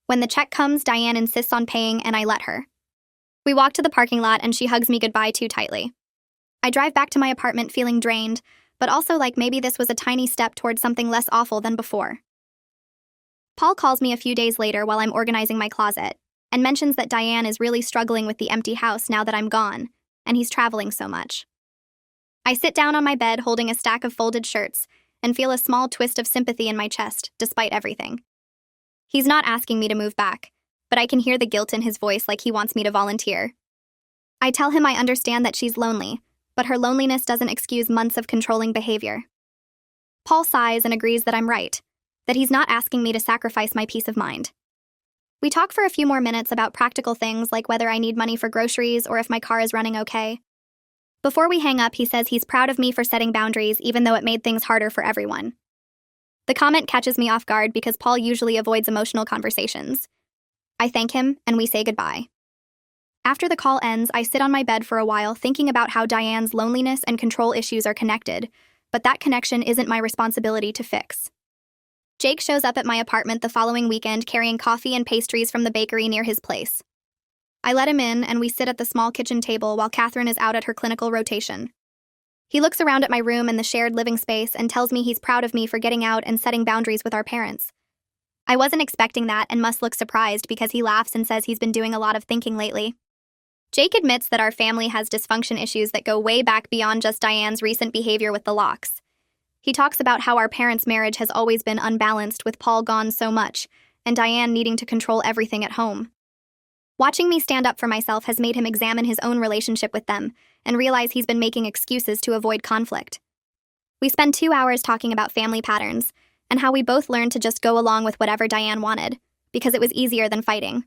Speaker 1: When the check comes, Diane insists on paying and I let her. We walk to the parking lot and she hugs me goodbye too tightly. I drive back to my apartment feeling drained, but also like maybe this was a tiny step towards something less awful than before. Paul calls me a few days later while I'm organizing my closet, and mentions that Diane is really struggling with the empty house now that I'm gone, and he's traveling so much. I sit down on my bed holding a stack of folded shirts and feel a small twist of sympathy in my chest, despite everything. He's not asking me to move back, but I can hear the guilt in his voice like he wants me to volunteer. I tell him I understand that she's lonely, but her loneliness doesn't excuse months of controlling behavior. Paul sighs and agrees that I'm right, that he's not asking me to sacrifice my peace of mind. We talk for a few more minutes about practical things like whether I need money for groceries or if my car is running okay. Before we hang up, he says he's proud of me for setting boundaries even though it made things harder for everyone. The comment catches me off guard because Paul usually avoids emotional conversations. I thank him and we say goodbye. After the call ends, I sit on my bed for a while thinking about how Diane's loneliness and control issues are connected, but that connection isn't my responsibility to fix. Jake shows up at my apartment the following weekend carrying coffee and pastries from the bakery near his place. I let him in and we sit at the small kitchen table while Catherine is out at her clinical rotation. He looks around at my room and the shared living space and tells me he's proud of me for getting out and setting boundaries with our parents. I wasn't expecting that and must look surprised because he laughs and says he's been doing a lot of thinking lately. Jake admits that our family has dysfunction issues that go way back beyond just Diane's recent behavior with the locks. He talks about how our parents' marriage has always been unbalanced with Paul gone so much, and Diane needing to control everything at home. Watching me stand up for myself has made him examine his own relationship with them and realize he's been making excuses to avoid conflict. We spend 2 hours talking about family patterns and how we both learned to just go along with whatever Diane wanted, because it was easier than fighting.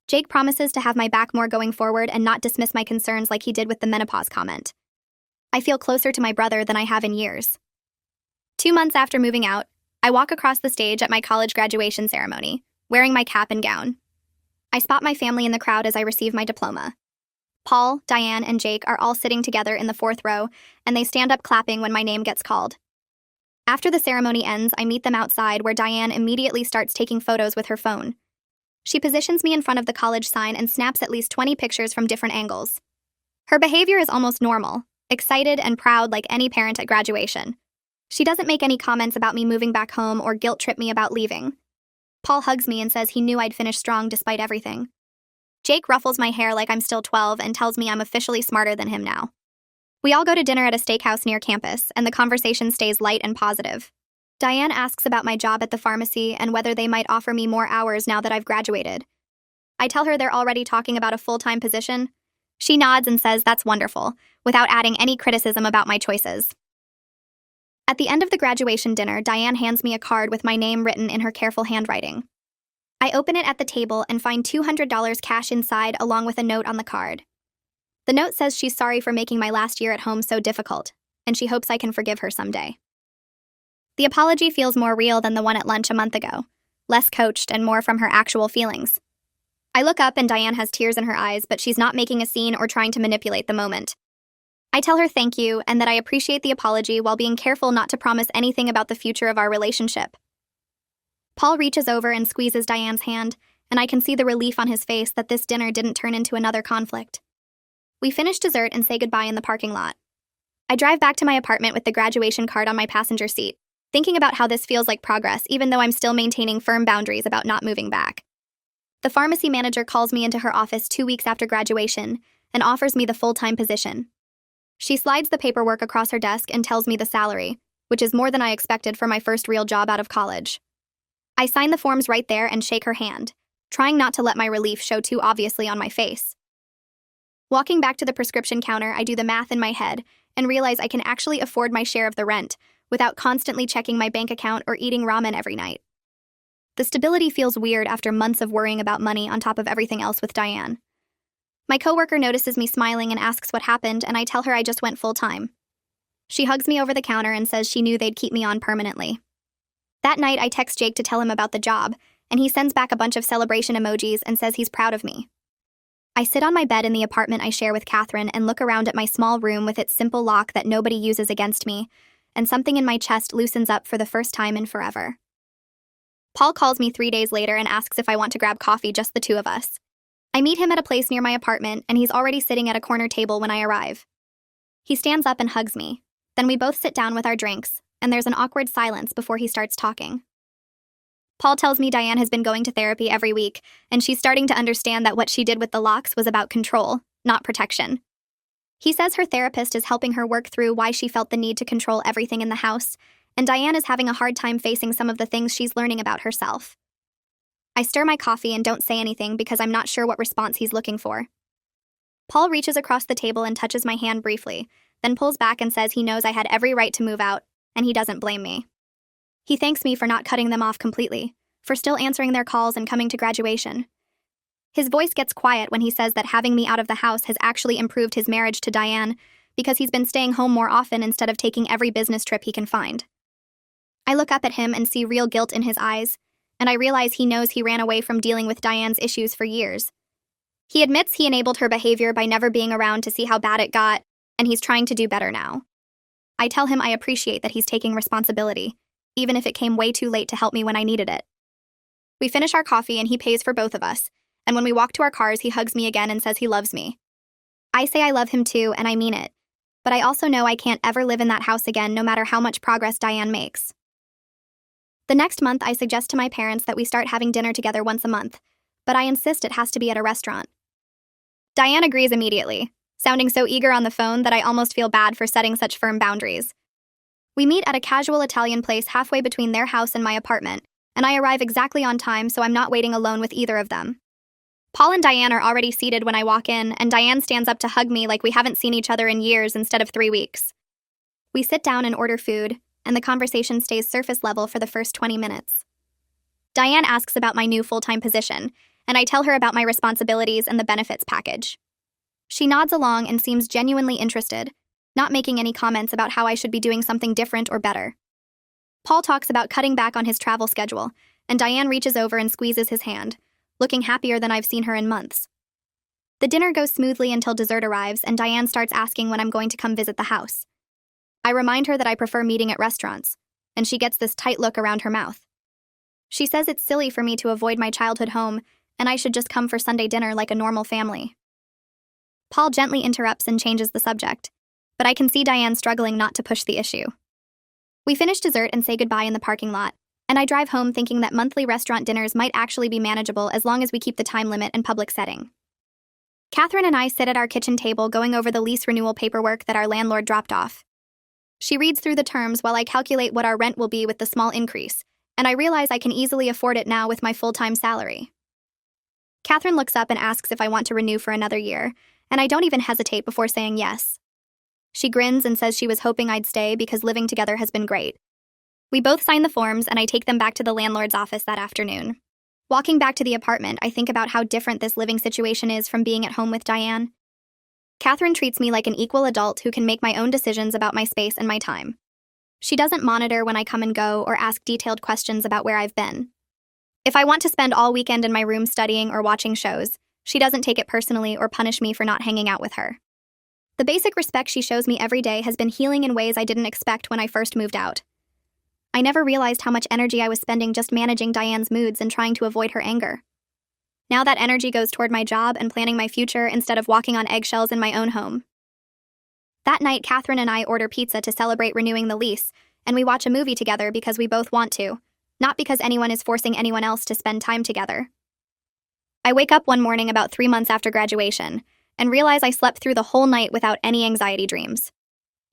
Speaker 1: Jake promises to have my back more going forward and not dismiss my concerns like he did with the menopause comment. I feel closer to my brother than I have in years. 2 months after moving out, I walk across the stage at my college graduation ceremony, wearing my cap and gown. I spot my family in the crowd as I receive my diploma. Paul, Diane, and Jake are all sitting together in the 4th row, and they stand up clapping when my name gets called. After the ceremony ends, I meet them outside where Diane immediately starts taking photos with her phone. She positions me in front of the college sign and snaps at least 20 pictures from different angles. Her behavior is almost normal, excited and proud like any parent at graduation. She doesn't make any comments about me moving back home or guilt trip me about leaving. Paul hugs me and says he knew I'd finish strong despite everything. Jake ruffles my hair like I'm still 12 and tells me I'm officially smarter than him now. We all go to dinner at a steakhouse near campus, and the conversation stays light and positive. Diane asks about my job at the pharmacy and whether they might offer me more hours now that I've graduated. I tell her they're already talking about a full-time position. She nods and says that's wonderful, without adding any criticism about my choices. At the end of the graduation dinner, Diane hands me a card with my name written in her careful handwriting. I open it at the table and find $200 cash inside along with a note on the card. The note says she's sorry for making my last year at home so difficult, and she hopes I can forgive her someday. The apology feels more real than the one at lunch a month ago, less coached and more from her actual feelings. I look up and Diane has tears in her eyes, but she's not making a scene or trying to manipulate the moment. I tell her thank you and that I appreciate the apology while being careful not to promise anything about the future of our relationship. Paul reaches over and squeezes Diane's hand, and I can see the relief on his face that this dinner didn't turn into another conflict. We finish dessert and say goodbye in the parking lot. I drive back to my apartment with the graduation card on my passenger seat, thinking about how this feels like progress even though I'm still maintaining firm boundaries about not moving back. The pharmacy manager calls me into her office 2 weeks after graduation and offers me the full-time position. She slides the paperwork across her desk and tells me the salary, which is more than I expected for my first real job out of college. I sign the forms right there and shake her hand, trying not to let my relief show too obviously on my face. Walking back to the prescription counter, I do the math in my head and realize I can actually afford my share of the rent without constantly checking my bank account or eating ramen every night. The stability feels weird after months of worrying about money on top of everything else with Diane. My coworker notices me smiling and asks what happened, and I tell her I just went full-time. She hugs me over the counter and says she knew they'd keep me on permanently. That night, I text Jake to tell him about the job, and he sends back a bunch of celebration emojis and says he's proud of me. I sit on my bed in the apartment I share with Catherine and look around at my small room with its simple lock that nobody uses against me, and something in my chest loosens up for the first time in forever. Paul calls me 3 days later and asks if I want to grab coffee, just the two of us. I meet him at a place near my apartment, and he's already sitting at a corner table when I arrive. He stands up and hugs me. Then we both sit down with our drinks, and there's an awkward silence before he starts talking. Paul tells me Diane has been going to therapy every week, and she's starting to understand that what she did with the locks was about control, not protection. He says her therapist is helping her work through why she felt the need to control everything in the house, and Diane is having a hard time facing some of the things she's learning about herself. I stir my coffee and don't say anything because I'm not sure what response he's looking for. Paul reaches across the table and touches my hand briefly, then pulls back and says he knows I had every right to move out, and he doesn't blame me. He thanks me for not cutting them off completely, for still answering their calls and coming to graduation. His voice gets quiet when he says that having me out of the house has actually improved his marriage to Diane because he's been staying home more often instead of taking every business trip he can find. I look up at him and see real guilt in his eyes, and I realize he knows he ran away from dealing with Diane's issues for years. He admits he enabled her behavior by never being around to see how bad it got, and he's trying to do better now. I tell him I appreciate that he's taking responsibility, even if it came way too late to help me when I needed it. We finish our coffee and he pays for both of us, and when we walk to our cars, he hugs me again and says he loves me. I say I love him too, and I mean it, but I also know I can't ever live in that house again no matter how much progress Diane makes. The next month, I suggest to my parents that we start having dinner together once a month, but I insist it has to be at a restaurant. Diane agrees immediately, sounding so eager on the phone that I almost feel bad for setting such firm boundaries. We meet at a casual Italian place halfway between their house and my apartment, and I arrive exactly on time so I'm not waiting alone with either of them. Paul and Diane are already seated when I walk in, and Diane stands up to hug me like we haven't seen each other in years instead of 3 weeks. We sit down and order food, and the conversation stays surface level for the first 20 minutes. Diane asks about my new full-time position, and I tell her about my responsibilities and the benefits package. She nods along and seems genuinely interested, not making any comments about how I should be doing something different or better. Paul talks about cutting back on his travel schedule, and Diane reaches over and squeezes his hand, looking happier than I've seen her in months. The dinner goes smoothly until dessert arrives, and Diane starts asking when I'm going to come visit the house. I remind her that I prefer meeting at restaurants, and she gets this tight look around her mouth. She says it's silly for me to avoid my childhood home, and I should just come for Sunday dinner like a normal family. Paul gently interrupts and changes the subject, but I can see Diane struggling not to push the issue. We finish dessert and say goodbye in the parking lot, and I drive home thinking that monthly restaurant dinners might actually be manageable as long as we keep the time limit and public setting. Catherine and I sit at our kitchen table going over the lease renewal paperwork that our landlord dropped off. She reads through the terms while I calculate what our rent will be with the small increase, and I realize I can easily afford it now with my full-time salary. Catherine looks up and asks if I want to renew for another year, and I don't even hesitate before saying yes. She grins and says she was hoping I'd stay because living together has been great. We both sign the forms, and I take them back to the landlord's office that afternoon. Walking back to the apartment, I think about how different this living situation is from being at home with Diane. Catherine treats me like an equal adult who can make my own decisions about my space and my time. She doesn't monitor when I come and go or ask detailed questions about where I've been. If I want to spend all weekend in my room studying or watching shows, she doesn't take it personally or punish me for not hanging out with her. The basic respect she shows me every day has been healing in ways I didn't expect when I first moved out. I never realized how much energy I was spending just managing Diane's moods and trying to avoid her anger. Now that energy goes toward my job and planning my future instead of walking on eggshells in my own home. That night, Catherine and I order pizza to celebrate renewing the lease, and we watch a movie together because we both want to, not because anyone is forcing anyone else to spend time together. I wake up one morning about 3 months after graduation and realize I slept through the whole night without any anxiety dreams.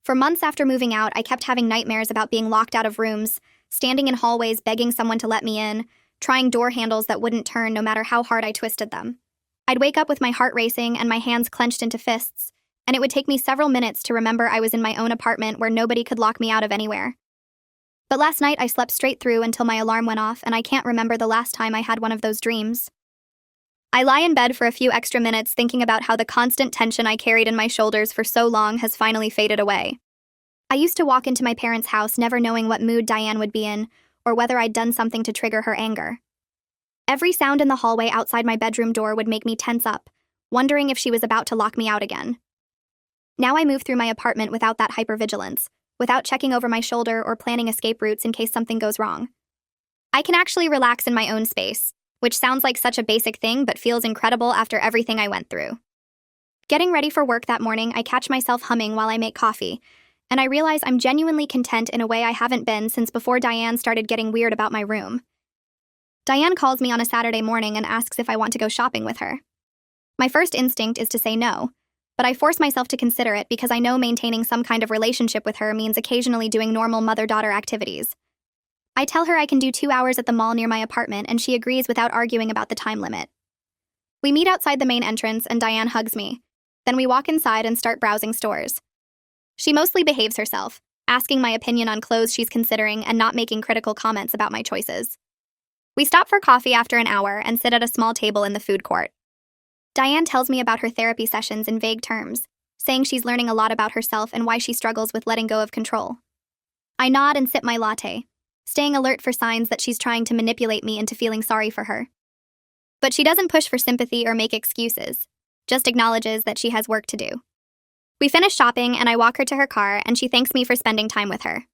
Speaker 1: For months after moving out, I kept having nightmares about being locked out of rooms, standing in hallways begging someone to let me in, trying door handles that wouldn't turn no matter how hard I twisted them. I'd wake up with my heart racing and my hands clenched into fists, and it would take me several minutes to remember I was in my own apartment where nobody could lock me out of anywhere. But last night I slept straight through until my alarm went off, and I can't remember the last time I had one of those dreams. I lie in bed for a few extra minutes thinking about how the constant tension I carried in my shoulders for so long has finally faded away. I used to walk into my parents' house never knowing what mood Diane would be in, or whether I'd done something to trigger her anger. Every sound in the hallway outside my bedroom door would make me tense up, wondering if she was about to lock me out again. Now I move through my apartment without that hypervigilance, without checking over my shoulder or planning escape routes in case something goes wrong. I can actually relax in my own space, which sounds like such a basic thing but feels incredible after everything I went through. Getting ready for work that morning, I catch myself humming while I make coffee, and I realize I'm genuinely content in a way I haven't been since before Diane started getting weird about my room. Diane calls me on a Saturday morning and asks if I want to go shopping with her. My first instinct is to say no, but I force myself to consider it because I know maintaining some kind of relationship with her means occasionally doing normal mother-daughter activities. I tell her I can do 2 hours at the mall near my apartment, and she agrees without arguing about the time limit. We meet outside the main entrance, and Diane hugs me. Then we walk inside and start browsing stores. She mostly behaves herself, asking my opinion on clothes she's considering and not making critical comments about my choices. We stop for coffee after an hour and sit at a small table in the food court. Diane tells me about her therapy sessions in vague terms, saying she's learning a lot about herself and why she struggles with letting go of control. I nod and sip my latte, staying alert for signs that she's trying to manipulate me into feeling sorry for her. But she doesn't push for sympathy or make excuses, just acknowledges that she has work to do. We finish shopping and I walk her to her car, and she thanks me for spending time with her.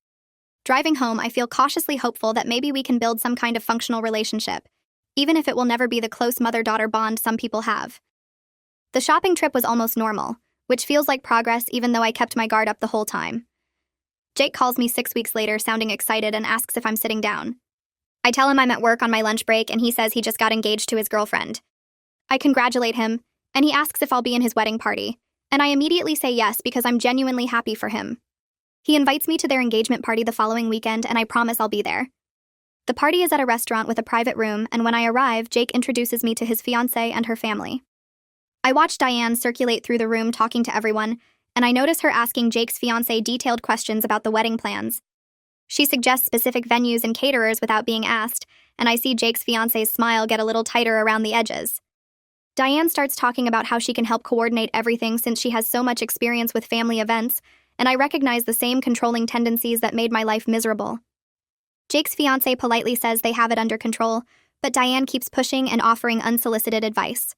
Speaker 1: Driving home, I feel cautiously hopeful that maybe we can build some kind of functional relationship, even if it will never be the close mother-daughter bond some people have. The shopping trip was almost normal, which feels like progress even though I kept my guard up the whole time. Jake calls me 6 weeks later sounding excited and asks if I'm sitting down. I tell him I'm at work on my lunch break and he says he just got engaged to his girlfriend. I congratulate him, and he asks if I'll be in his wedding party, and I immediately say yes because I'm genuinely happy for him. He invites me to their engagement party the following weekend, and I promise I'll be there. The party is at a restaurant with a private room, and when I arrive, Jake introduces me to his fiancée and her family. I watch Diane circulate through the room talking to everyone, and I notice her asking Jake's fiancée detailed questions about the wedding plans. She suggests specific venues and caterers without being asked, and I see Jake's fiancée's smile get a little tighter around the edges. Diane starts talking about how she can help coordinate everything since she has so much experience with family events, and I recognize the same controlling tendencies that made my life miserable. Jake's fiancé politely says they have it under control, but Diane keeps pushing and offering unsolicited advice.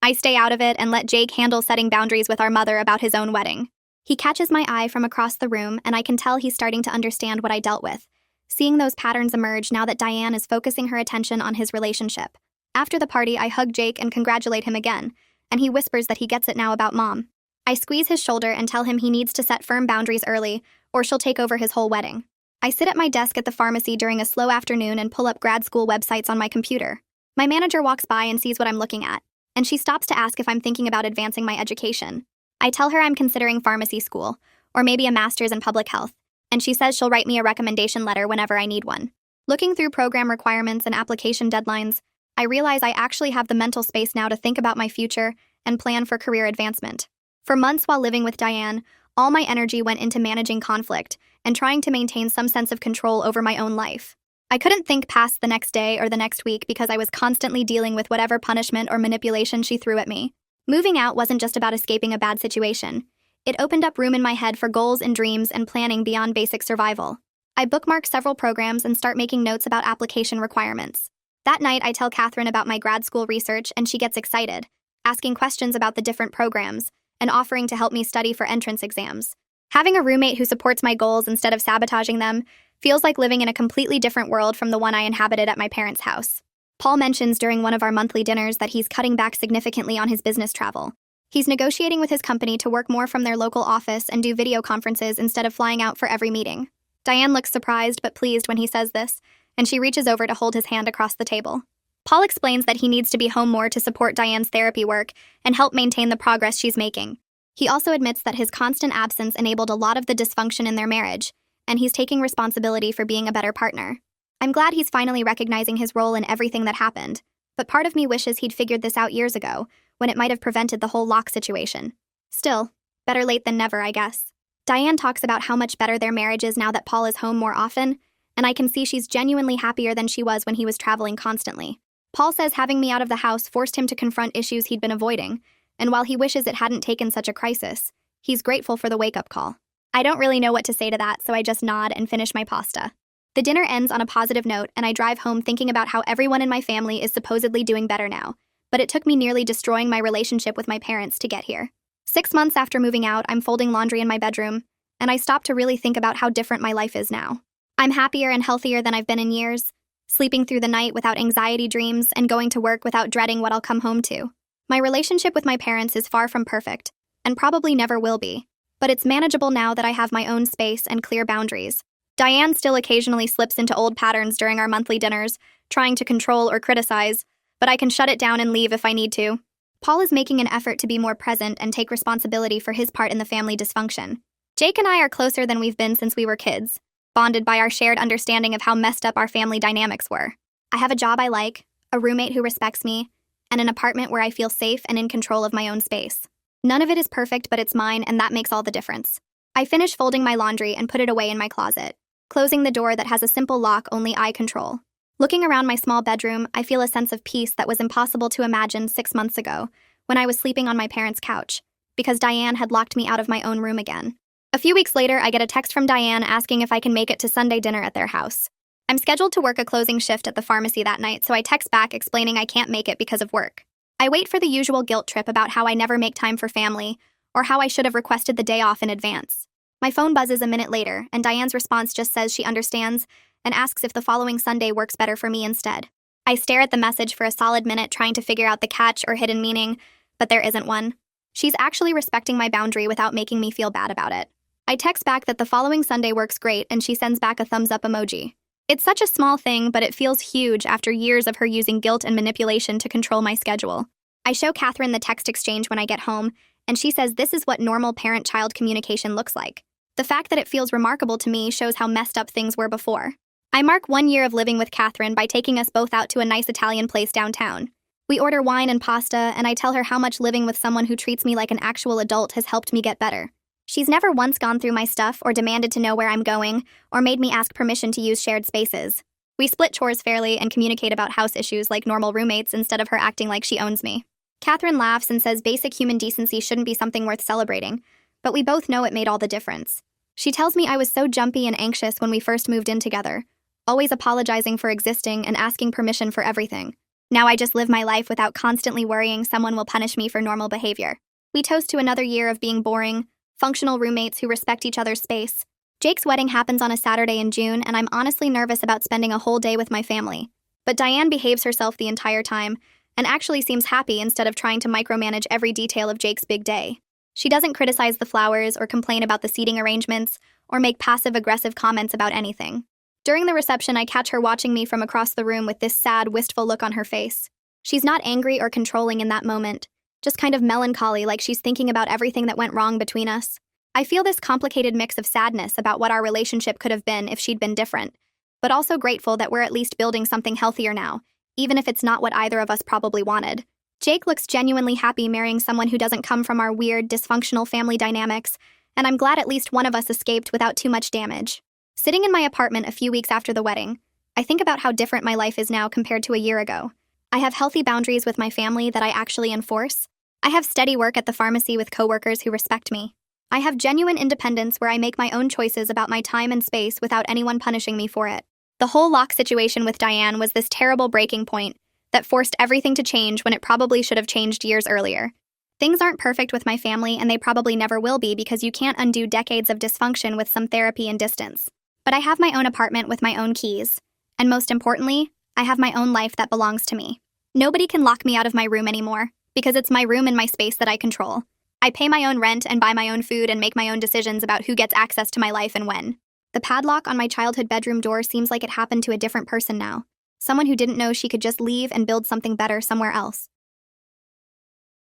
Speaker 1: I stay out of it and let Jake handle setting boundaries with our mother about his own wedding. He catches my eye from across the room, and I can tell he's starting to understand what I dealt with, seeing those patterns emerge now that Diane is focusing her attention on his relationship. After the party, I hug Jake and congratulate him again, and he whispers that he gets it now about Mom. I squeeze his shoulder and tell him he needs to set firm boundaries early, or she'll take over his whole wedding. I sit at my desk at the pharmacy during a slow afternoon and pull up grad school websites on my computer. My manager walks by and sees what I'm looking at, and she stops to ask if I'm thinking about advancing my education. I tell her I'm considering pharmacy school, or maybe a master's in public health, and she says she'll write me a recommendation letter whenever I need one. Looking through program requirements and application deadlines, I realize I actually have the mental space now to think about my future and plan for career advancement. For months while living with Diane, all my energy went into managing conflict and trying to maintain some sense of control over my own life. I couldn't think past the next day or the next week because I was constantly dealing with whatever punishment or manipulation she threw at me. Moving out wasn't just about escaping a bad situation. It opened up room in my head for goals and dreams and planning beyond basic survival. I bookmark several programs and start making notes about application requirements. That night, I tell Catherine about my grad school research, and she gets excited, asking questions about the different programs and offering to help me study for entrance exams. Having a roommate who supports my goals instead of sabotaging them feels like living in a completely different world from the one I inhabited at my parents' house. Paul mentions during one of our monthly dinners that he's cutting back significantly on his business travel. He's negotiating with his company to work more from their local office and do video conferences instead of flying out for every meeting. Diane looks surprised but pleased when he says this, and she reaches over to hold his hand across the table. Paul explains that he needs to be home more to support Diane's therapy work and help maintain the progress she's making. He also admits that his constant absence enabled a lot of the dysfunction in their marriage, and he's taking responsibility for being a better partner. I'm glad he's finally recognizing his role in everything that happened, but part of me wishes he'd figured this out years ago, when it might have prevented the whole lock situation. Still, better late than never, I guess. Diane talks about how much better their marriage is now that Paul is home more often, and I can see she's genuinely happier than she was when he was traveling constantly. Paul says having me out of the house forced him to confront issues he'd been avoiding, and while he wishes it hadn't taken such a crisis, he's grateful for the wake-up call. I don't really know what to say to that, so I just nod and finish my pasta. The dinner ends on a positive note, and I drive home thinking about how everyone in my family is supposedly doing better now, but it took me nearly destroying my relationship with my parents to get here. 6 months after moving out, I'm folding laundry in my bedroom, and I stop to really think about how different my life is now. I'm happier and healthier than I've been in years, sleeping through the night without anxiety dreams and going to work without dreading what I'll come home to. My relationship with my parents is far from perfect, and probably never will be, but it's manageable now that I have my own space and clear boundaries. Diane still occasionally slips into old patterns during our monthly dinners, trying to control or criticize, but I can shut it down and leave if I need to. Paul is making an effort to be more present and take responsibility for his part in the family dysfunction. Jake and I are closer than we've been since we were kids, bonded by our shared understanding of how messed up our family dynamics were. I have a job I like, a roommate who respects me, and an apartment where I feel safe and in control of my own space. None of it is perfect, but it's mine, and that makes all the difference. I finish folding my laundry and put it away in my closet, closing the door that has a simple lock only I control. Looking around my small bedroom, I feel a sense of peace that was impossible to imagine 6 months ago, when I was sleeping on my parents' couch, because Diane had locked me out of my own room again. A few weeks later, I get a text from Diane asking if I can make it to Sunday dinner at their house. I'm scheduled to work a closing shift at the pharmacy that night, so I text back explaining I can't make it because of work. I wait for the usual guilt trip about how I never make time for family, or how I should have requested the day off in advance. My phone buzzes a minute later, and Diane's response just says she understands and asks if the following Sunday works better for me instead. I stare at the message for a solid minute trying to figure out the catch or hidden meaning, but there isn't one. She's actually respecting my boundary without making me feel bad about it. I text back that the following Sunday works great, and she sends back a thumbs up emoji. It's such a small thing, but it feels huge after years of her using guilt and manipulation to control my schedule. I show Catherine the text exchange when I get home, and she says this is what normal parent-child communication looks like. The fact that it feels remarkable to me shows how messed up things were before. I mark 1 year of living with Catherine by taking us both out to a nice Italian place downtown. We order wine and pasta, and I tell her how much living with someone who treats me like an actual adult has helped me get better. She's never once gone through my stuff or demanded to know where I'm going or made me ask permission to use shared spaces. We split chores fairly and communicate about house issues like normal roommates instead of her acting like she owns me. Catherine laughs and says basic human decency shouldn't be something worth celebrating, but we both know it made all the difference. She tells me I was so jumpy and anxious when we first moved in together, always apologizing for existing and asking permission for everything. Now I just live my life without constantly worrying someone will punish me for normal behavior. We toast to another year of being boring, functional roommates who respect each other's space. Jake's wedding happens on a Saturday in June, and I'm honestly nervous about spending a whole day with my family. But Diane behaves herself the entire time, and actually seems happy instead of trying to micromanage every detail of Jake's big day. She doesn't criticize the flowers or complain about the seating arrangements or make passive-aggressive comments about anything. During the reception, I catch her watching me from across the room with this sad, wistful look on her face. She's not angry or controlling in that moment, just kind of melancholy, like she's thinking about everything that went wrong between us. I feel this complicated mix of sadness about what our relationship could have been if she'd been different, but also grateful that we're at least building something healthier now, even if it's not what either of us probably wanted. Jake looks genuinely happy marrying someone who doesn't come from our weird, dysfunctional family dynamics, and I'm glad at least one of us escaped without too much damage. Sitting in my apartment a few weeks after the wedding, I think about how different my life is now compared to a year ago. I have healthy boundaries with my family that I actually enforce. I have steady work at the pharmacy with coworkers who respect me. I have genuine independence where I make my own choices about my time and space without anyone punishing me for it. The whole lock situation with Diane was this terrible breaking point that forced everything to change when it probably should have changed years earlier. Things aren't perfect with my family, and they probably never will be because you can't undo decades of dysfunction with some therapy and distance. But I have my own apartment with my own keys. And most importantly, I have my own life that belongs to me. Nobody can lock me out of my room anymore, because it's my room and my space that I control. I pay my own rent and buy my own food and make my own decisions about who gets access to my life and when. The padlock on my childhood bedroom door seems like it happened to a different person now. Someone who didn't know she could just leave and build something better somewhere else.